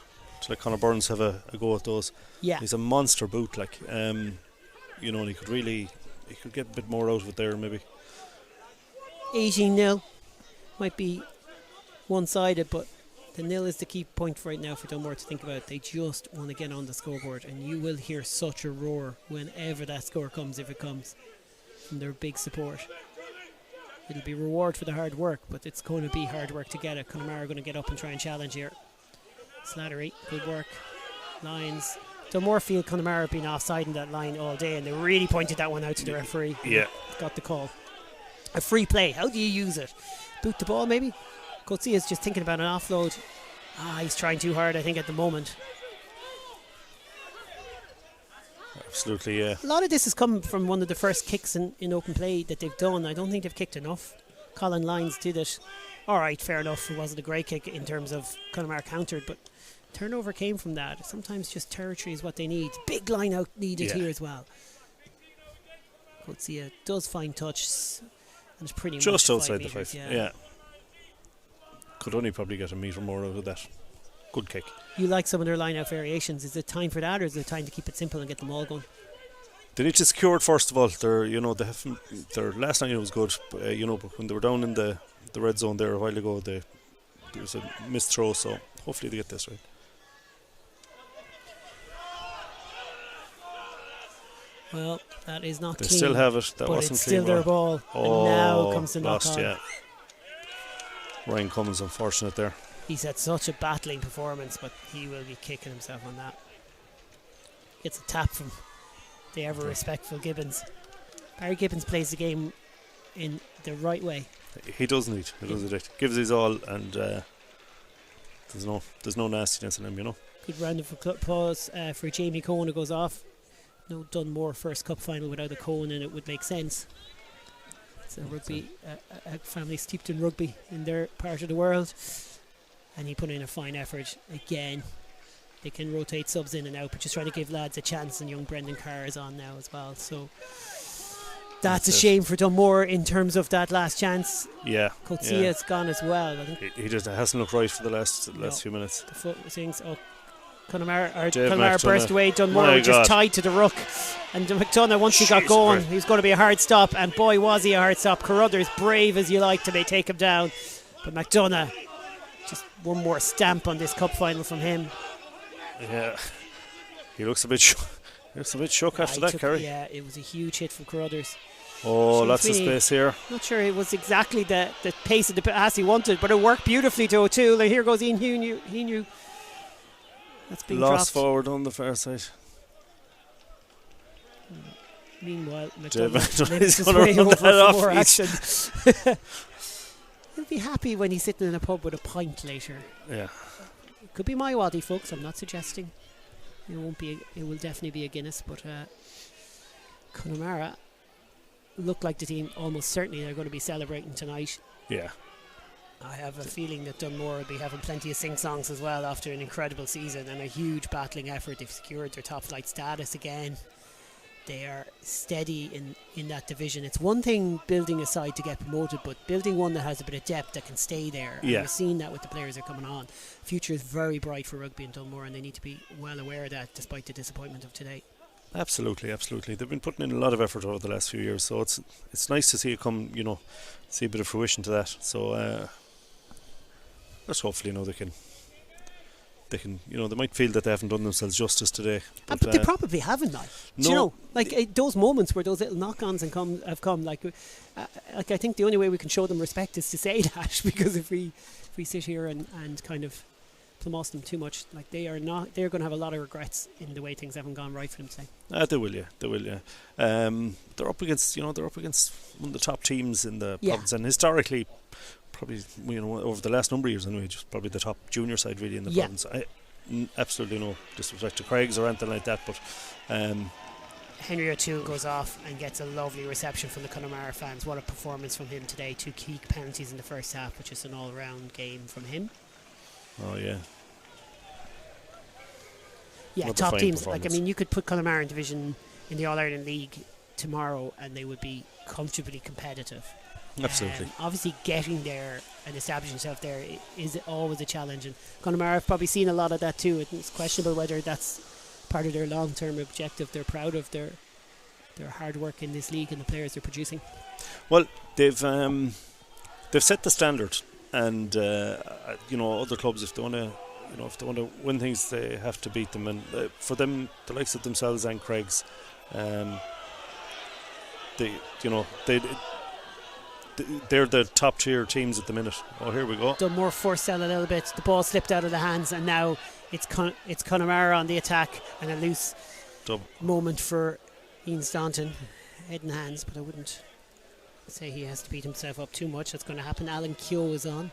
let Conor Burns have a go at those. Yeah, he's a monster boot. And he could get a bit more out of it there maybe. 18-0 might be one-sided, but the nil is the key point right now for Dunmore to think about. They just want to get on the scoreboard, and you will hear such a roar whenever that score comes, if it comes, from their big support. It'll be reward for the hard work, but it's going to be hard work to get it. Connemara are going to get up and try and challenge here. Slattery, good work. Lines. Dunmore feel Connemara have been offside in that line all day, and they really pointed that one out to the referee. Yeah, got the call. a free play. How do you use it? Boot the ball maybe? Coetzee is just thinking about an offload. He's trying too hard, I think, at the moment. Absolutely, yeah. A lot of this has come from one of the first kicks in open play that they've done. I don't think they've kicked enough. Colin Lyons did it. Alright, fair enough. It wasn't a great kick in terms of Connemara countered, but turnover came from that. Sometimes just territory is what they need. Big line out needed here as well. Coetzee does find touch, and it's pretty much just outside the meters, 5. Yeah. Could only probably get a metre more out of that. Good kick. You like some of their line out variations. Is it time for that, or is it time to keep it simple and get them all going? They need to secure it first of all. Their last line was good, but when they were down in the red zone there a while ago, there was a missed throw. So hopefully they get this right. Well, that is not They clean. still have it. That but wasn't it's clean. still their ball. Oh, and now comes the knock lost, on. yeah. Ryan Cummins, unfortunate there. He's had such a battling performance, but he will be kicking himself on that. Gets a tap from the ever respectful Gibbons. Barry Gibbons plays the game in the right way. He does need. Gives his all, and there's no nastiness in him, Good round of applause for Jamie Cohen, who goes off. No Dunmore first cup final without a Cohen, and it would make sense. It's a rugby, a family steeped in rugby in their part of the world, and he put in a fine effort again. They can rotate subs in and out, but just trying to give lads a chance, and young Brendan Carr is on now as well. So that's a shame for Dunmore in terms of that last chance. Yeah. Coetzee has gone as well. I think he just hasn't looked right for the last few minutes. The foot things. Connemara McDonough burst away. Dunmore just tied to the ruck, and McDonough, once he got going, he was going to be a hard stop, and boy was he a hard stop. Carruthers, brave as you like to take him down, but McDonough, just one more stamp on this cup final from him. Yeah, he looks a bit shook after that, Kerry. Yeah, it was a huge hit from Carruthers. Oh, lots of space here. Not sure it was exactly the pace of the pass he wanted, but it worked beautifully to O'Toole. And here goes Ian He that's being lost dropped. Forward on the far side. Meanwhile, McDonough limps his gonna way run over that for more off. action. He'll be happy when he's sitting in a pub with a pint later. Yeah. It could be my waddy, folks. I'm not suggesting. It won't be. It will definitely be a Guinness, but Connemara look like the team almost certainly they're going to be celebrating tonight. Yeah. I have a feeling that Dunmore will be having plenty of sing-songs as well after an incredible season and a huge battling effort. They've secured their top flight status again. They are steady in that division. It's one thing building a side to get promoted, but building one that has a bit of depth that can stay there. Yeah. And we've seen that with the players that are coming on. Future is very bright for rugby in Dunmore, and they need to be well aware of that despite the disappointment of today. Absolutely. They've been putting in a lot of effort over the last few years, so it's nice to see it come, see a bit of fruition to that. So let's hopefully they can, they might feel that they haven't done themselves justice today. But they probably haven't, No. Those moments where those little knock-ons have come, I think the only way we can show them respect is to say that, because if we sit here and kind of plumose them too much, they're going to have a lot of regrets in the way things haven't gone right for them today. They will, yeah. They're up against one of the top teams in the province, and historically, probably over the last number of years anyway, just probably the top junior side really in the province. Absolutely no disrespect to Craigs or anything like that, but Henry O'Toole goes off and gets a lovely reception from the Connemara fans. What a performance from him today. 2 key penalties in the first half, which is an all-round game from him. Oh yeah. Yeah, What a top fine teams. performance. You could put Connemara in division in the All-Ireland League tomorrow and they would be comfortably competitive. Absolutely. Obviously getting there and establishing yourself there is always a challenge, and Connemara have probably seen a lot of that too. It's questionable whether that's part of their long-term objective. They're proud of their hard work in this league and the players they're producing. Well, they've set the standard, and other clubs, if they want to win things, they have to beat them. And for them, the likes of themselves and Craigs, they're the top tier teams at the minute. Oh, here we go. Dunmore forced out a little bit. The ball slipped out of the hands, and now it's Connemara on the attack, and a loose moment for Ian Staunton. Head and hands, but I wouldn't say he has to beat himself up too much. That's going to happen. Alan Keogh is on.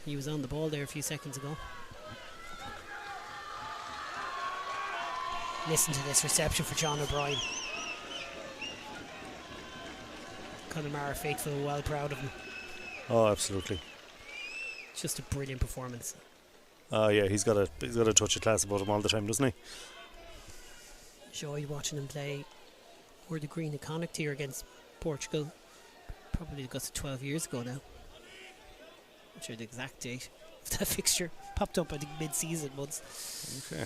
He was on the ball there a few seconds ago. Listen to this reception for John O'Brien. Connemara faithful, well proud of him. Oh, absolutely. Just a brilliant performance. Oh yeah, he's got a touch of class about him all the time, doesn't he? Enjoyed watching him play. We're the green of Connacht here against Portugal. Probably got 12 years ago now. Not sure the exact date of that fixture. Popped up, I think, mid-season once. Okay.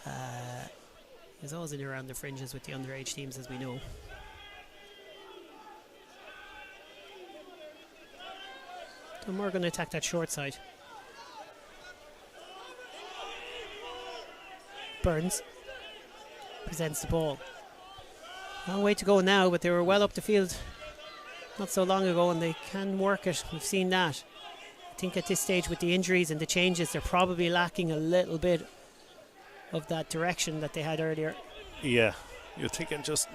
He was always in around the fringes with the underage teams, as we know. Dunmore going to attack that short side. Burns presents the ball. Long way to go now, but they were well up the field not so long ago, and they can work it. We've seen that. I think at this stage, with the injuries and the changes, they're probably lacking a little bit of that direction that they had earlier. Yeah, you're thinking just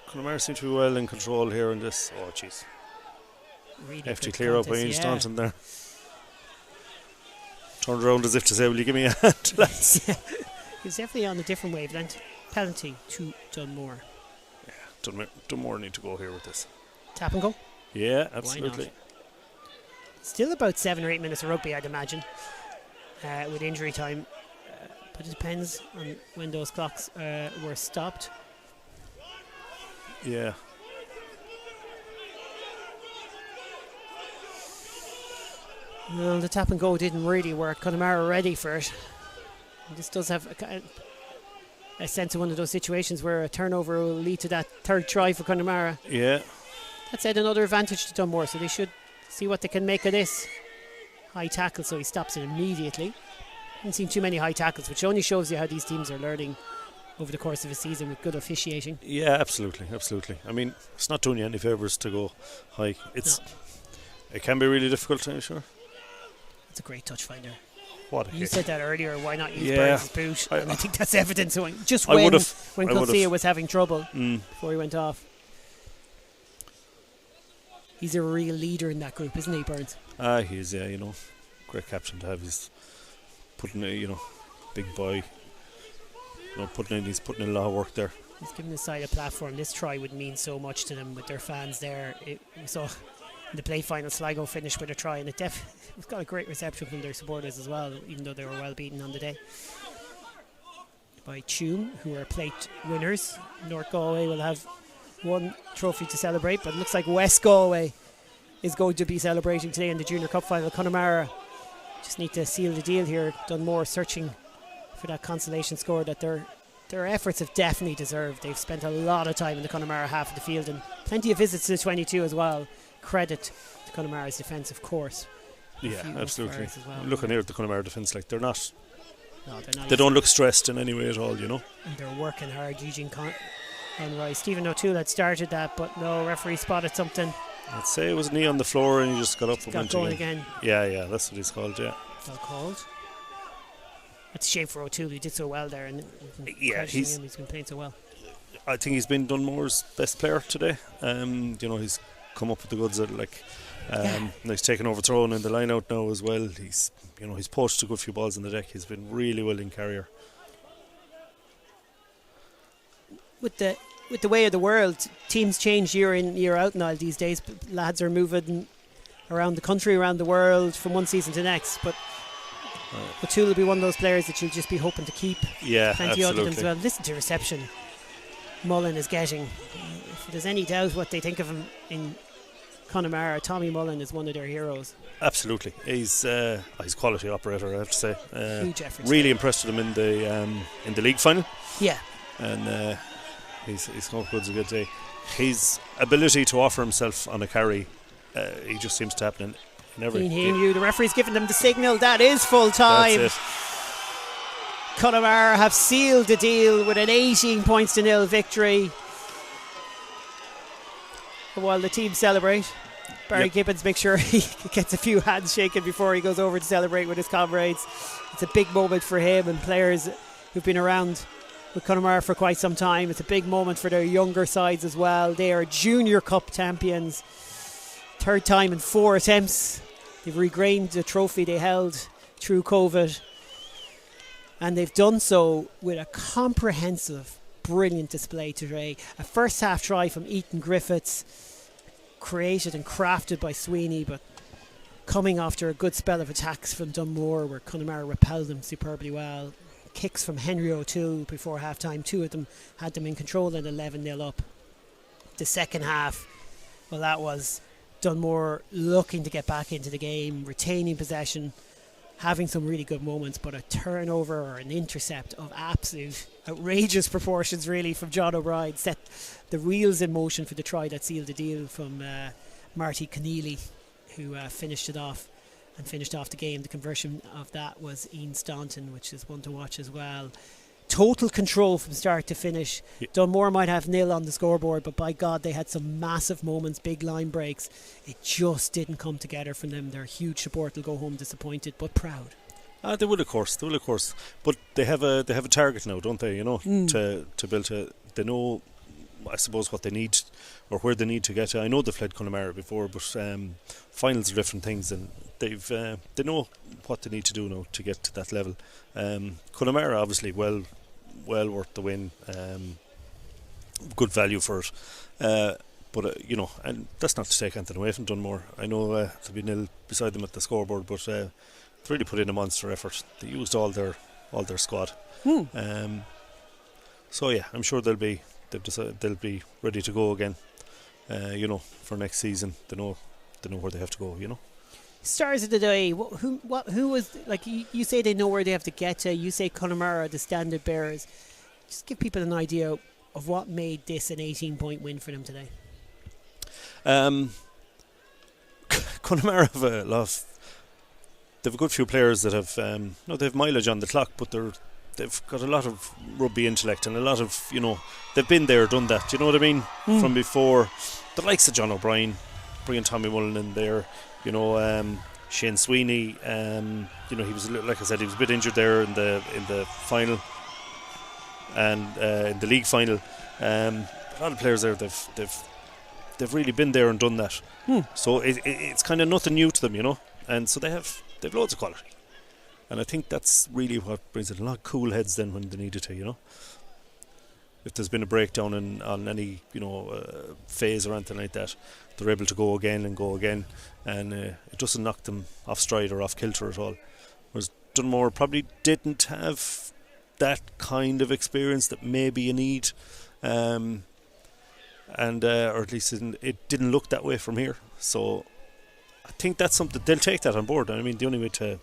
Connemara seem to be well in control here in this. Oh jeez, Really hefty good clear up by contest, Ian yeah. Staunton there. Turned around as if to say, will you give me a hand, lads? He's definitely on a different wavelength. Penalty to Dunmore. Dunmore need to go here with this. Tap and go. Yeah, absolutely. Still about 7 or 8 minutes of rugby, I'd imagine, with injury time. But it depends on when those clocks were stopped. Yeah. Well, the tap and go didn't really work. Connemara ready for it. And this does have a sense of one of those situations where a turnover will lead to that third try for Connemara. Yeah. That said, another advantage to Dunmore, so they should see what they can make of this. High tackle, so he stops it immediately. Haven't seen too many high tackles, which only shows you how these teams are learning over the course of a season with good officiating. Yeah, absolutely. I mean, it's not doing you any favours to go high. It can be really difficult, I'm sure. It's a great touch finder. What a You hit. said that earlier, why not use Yeah. Burns' boot? And I think that's evidence. Just I when would've. Coetzee was having trouble before he went off. He's a real leader in that group, isn't he, Burns? He is, yeah, great captain to have. He's putting big boy. He's putting in a lot of work there. He's giving his side a platform. This try would mean so much to them with their fans there. We saw in the play final Sligo finished with a try, and it's got a great reception from their supporters as well, even though they were well beaten on the day. By Tuam, who are plate winners. North Galway will have one trophy to celebrate, but it looks like West Galway is going to be celebrating today in the Junior Cup final. Connemara just need to seal the deal here. Dunmore searching for that consolation score that their efforts have definitely deserved. They've spent a lot of time in the Connemara half of the field and plenty of visits to the 22 as well. Credit to Connemara's defence, of course. Yeah, absolutely. As well. Looking here at the Connemara defence, like they're not. No, they're not. They don't look stressed in any way at all, And they're working hard. Eugene Conroy, Stephen O'Toole had started that, but no, referee spotted something. I'd say it was knee on the floor and he just got up and Got went going again. Yeah, that's what he's called, yeah. Well called. That's a shame for O'Toole. He did so well there, and Yeah, he's been playing so well. I think he's been Dunmore's best player today. He's come up with the goods at he's taken over throwing in the line out now as well. He's poached a good few balls in the deck. He's been really well in carrier. With the way of the world, teams change year in, year out now these days. Lads are moving around the country, around the world from one season to next, but O'Toole will be one of those players that you'll just be hoping to keep. Yeah, Plenty absolutely. of them as well. Listen to reception Mullen is getting. If there's any doubt what they think of him in Connemara, Tommy Mullen is one of their heroes. Absolutely. He's a quality operator, I have to say. Huge effort. Really impressed with him in the league final. Yeah. And he's come up with a good day. His ability to offer himself on a carry, he just seems to happen in every game. The referee's giving them the signal. That is full time. That's it. Connemara have sealed the deal with an 18-0 victory. While the team celebrate, Barry Gibbons makes sure he gets a few hands shaken before he goes over to celebrate with his comrades. It's a big moment for him and players who've been around with Connemara for quite some time. It's a big moment for their younger sides as well. They are Junior Cup champions, third time in 4 attempts. They've regained the trophy they held through COVID, and they've done so with a comprehensive, brilliant display today. A first half try from Ethan Griffiths, created and crafted by Sweeney, but coming after a good spell of attacks from Dunmore, where Connemara repelled them superbly well. Kicks from Henry O'Toole before half time, 2 of them had them in control and 11-0 up. The second half, well, that was Dunmore looking to get back into the game, retaining possession, having some really good moments, but a turnover or an intercept of absolute outrageous proportions really from John O'Brien set the wheels in motion for the try that sealed the deal from Marty Keneally, who finished it off and finished off the game. The conversion of that was Ian Staunton, which is one to watch as well. Total control from start to finish. Dunmore might have 0 on the scoreboard, but by God, they had some massive moments, big line breaks. It just didn't come together from them. Their huge support will go home disappointed but proud. They will, of course. But they have a target now, don't they? You know, to build to. They know, I suppose, what they need or where they need to get to. I know they've played Connemara before, but finals are different things, and they know what they need to do now to get to that level. Connemara, obviously, well worth the win. Good value for it. But you know, and that's not to take anything away from Dunmore. I know there'll be 0 beside them at the scoreboard, but they really put in a monster effort. They used all their squad. So yeah, I'm sure they'll be ready to go again. You know, for next season. They know where they have to go. You know. Stars of the day. Who was, like, you say they know where they have to get to. You say Connemara are the standard bearers. Just give people an idea of what made this an 18-point win for them today. Connemara have a lot of, they've a good few players that have they have mileage on the clock, but they've got a lot of rugby intellect and a lot of, you know, they've been there, done that, you know what I mean, from before. The likes of John O'Brien, bringing Tommy Mullen in there, you know, Shane Sweeney, you know, he was, like I said, he was a bit injured there in the final and in the league final. A lot of players there, they've really been there and done that. So it's kind of nothing new to them, you know, and so they've loads of quality, and I think that's really what brings it. A lot of cool heads then when they needed to, you know. If there's been a breakdown on any, you know, phase or anything like that, they're able to go again, and it doesn't knock them off stride or off kilter at all. Whereas Dunmore probably didn't have that kind of experience that maybe you need, or at least it didn't look that way from here. So I think that's something they'll take that on board. I mean, the only way to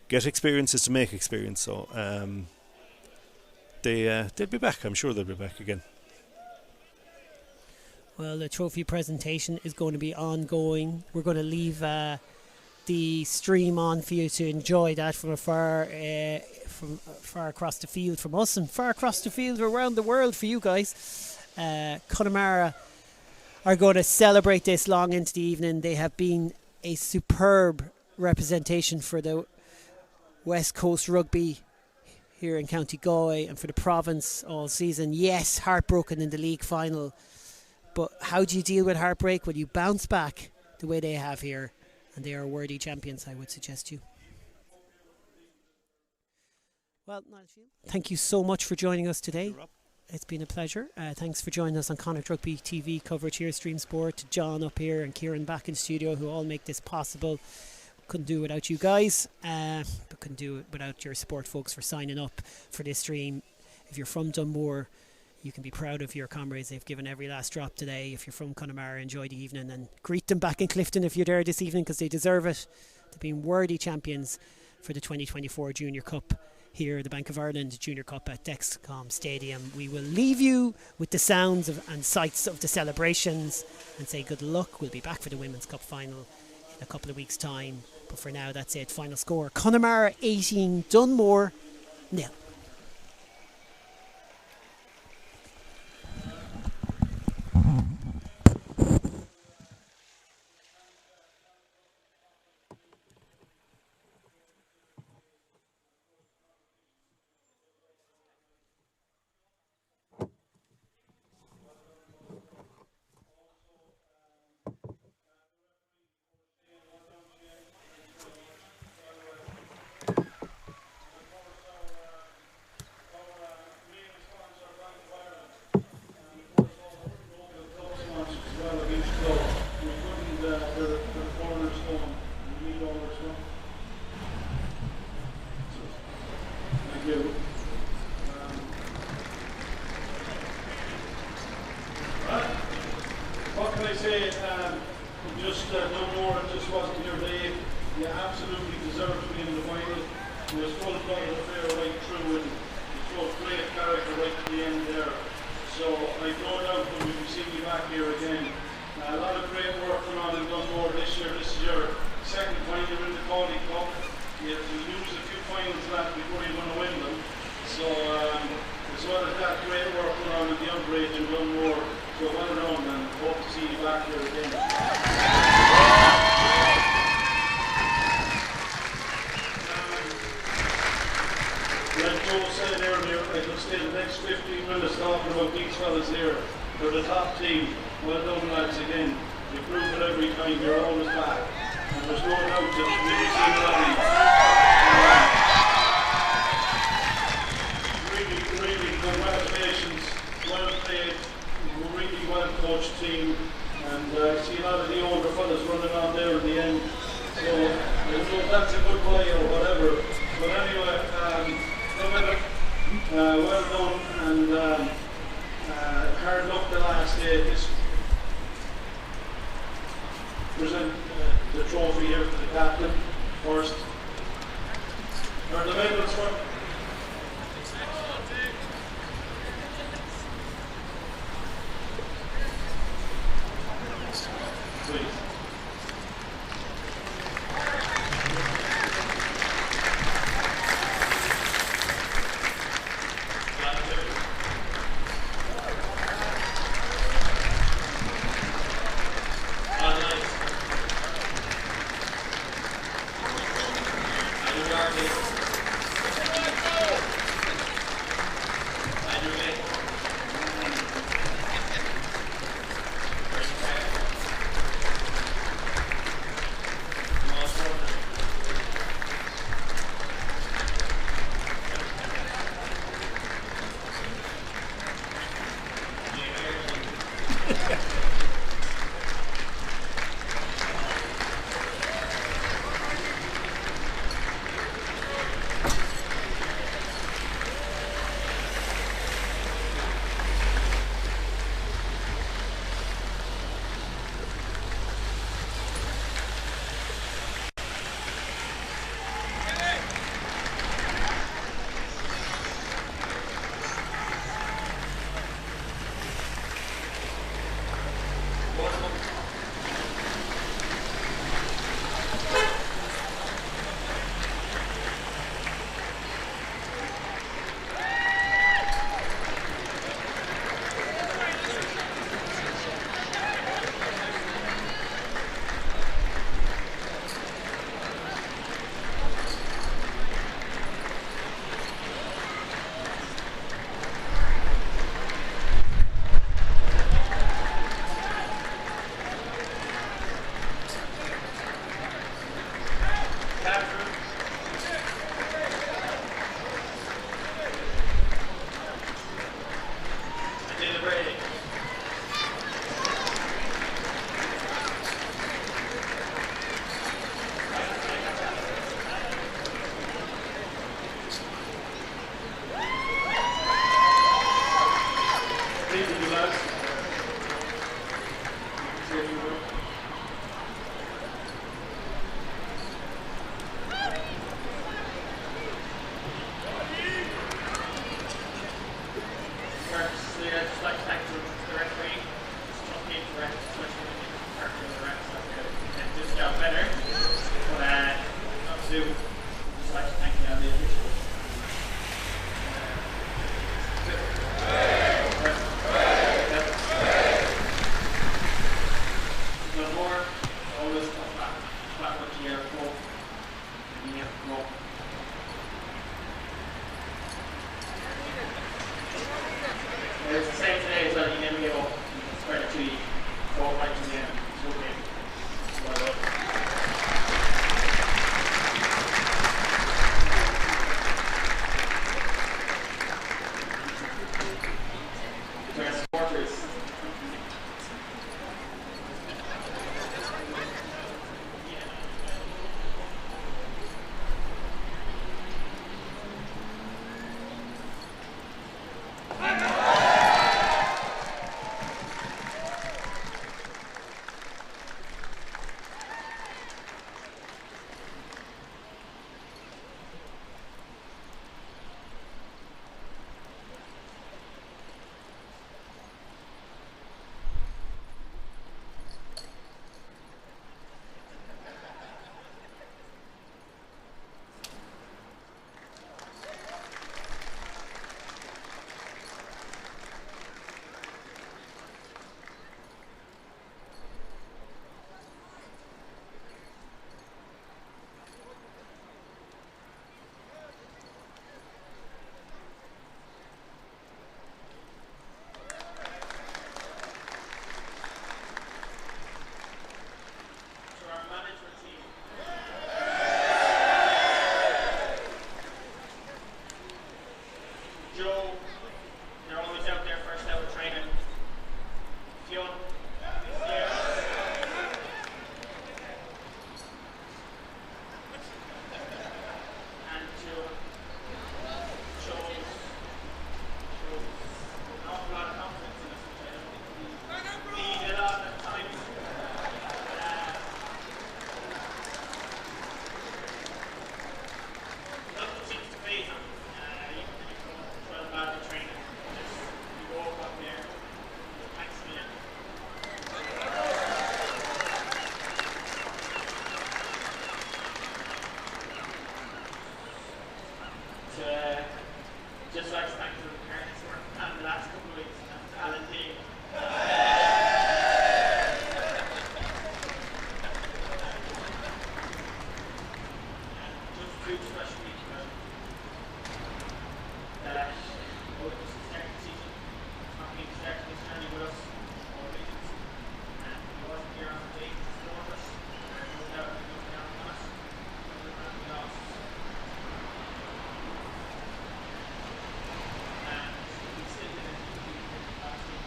get experience is to make experience. So they'll be back. I'm sure they'll be back again. Well, the trophy presentation is going to be ongoing. We're going to leave the stream on for you to enjoy that from far across the field from us, and far across the field around the world for you guys. Connemara are going to celebrate this long into the evening. They have been a superb representation for the West Coast rugby here in County Galway and for the province all season. Yes, heartbroken in the league final, but how do you deal with heartbreak? Well, you bounce back the way they have here, and they are worthy champions, I would suggest you. Well, thank you so much for joining us today. It's been a pleasure. Thanks for joining us on Connacht Rugby TV coverage here, Stream Sport, to John up here and Kieran back in studio, who all make this possible. Couldn't do it without you guys, but couldn't do it without your support folks for signing up for this stream. If you're from Dunmore, you can be proud of your comrades. They've given every last drop today. If you're from Connemara, enjoy the evening and greet them back in Clifton if you're there this evening, because they deserve it. They've been worthy champions for the 2024 Junior Cup here, the Bank of Ireland Junior Cup at Dexcom Stadium. We will leave you with the sounds and sights of the celebrations and say good luck. We'll be back for the Women's Cup final in a couple of weeks' time. But for now, that's it. Final score: Connemara 18, Dunmore 0. that Dunmore just wasn't your day. You absolutely deserved to be in the final. It was full blood affair right through, and you showed great character right to the end there. So I've no doubt that we'll be seeing you back here again. A lot of great work going on in Dunmore this year. This is your second final in the Connacht Cup. You have to lose a few finals left before you're going to win them. So as well as that, great work going on in the underage in Dunmore. So well done, and hope to see you back here again. Like Joe said earlier, I could stay the next 15 minutes talking about these fellas here. They're the top team. Well done, lads, again. You prove it every time. You're always back. And there's no doubt that we've seen a really congratulations. Well played. Really well coached team. And I see a lot of the older fellas running on there in the end. So I don't know if that's a good play or whatever. But anyway, well done, and hard luck the last day. Just present the trophy here to the captain first. Are the medals for? Please. It's the same today as well. You never give up. It's credit to you. Go right to the end. It's okay. Well done. just like to thank the parents for the last couple of weeks and the Alan team. Just a huge special week. Just to start the season, not being started this journey with us all reasons. And he wasn't here on the day to support us. And no doubt he was down on us. And we lost. And we still didn't last week.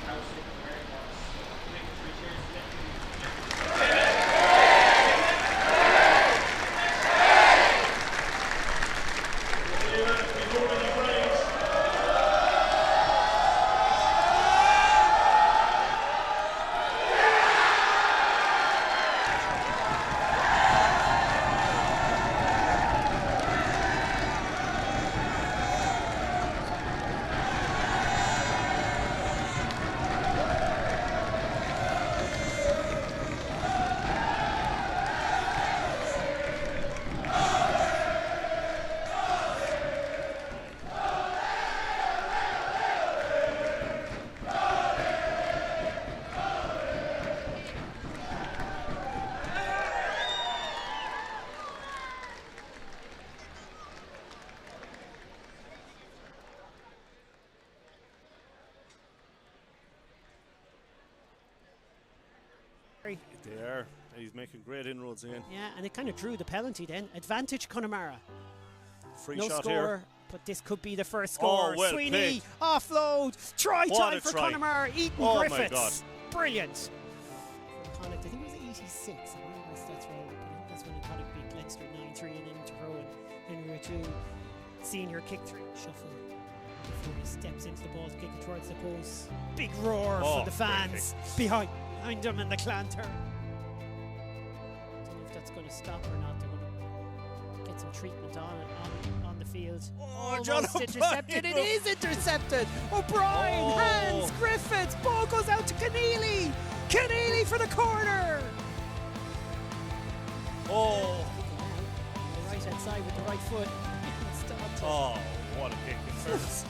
I was sick of the very box. Big 3 cheers to them. They are. He's making great inroads again. Yeah, and it kind of drew the penalty then. Advantage Connemara. Free No shot score, here. but this could be the first score. Oh, well Sweeney, played. offload, try What time a for try. Connemara. Eaton Oh my Griffiths. God. Brilliant. Connacht, I think it was 86. I remember his stats were open. That's when Connacht beat Leinster 9-3 and into row, and Henry O'Toole, senior kick through shuffle before he steps into the ball to kick it towards the post. Big roar Oh, for the fans behind him in the Clanter. Don't know if that's going to stop or not. They're going to get some treatment on the field. Oh, John Almost O'Brien. intercepted. It is intercepted. O'Brien, Oh. hands, Griffiths, ball goes out to Keneally. Keneally for the corner. Oh, On the right hand side with the right foot. oh, what a kick in fairness.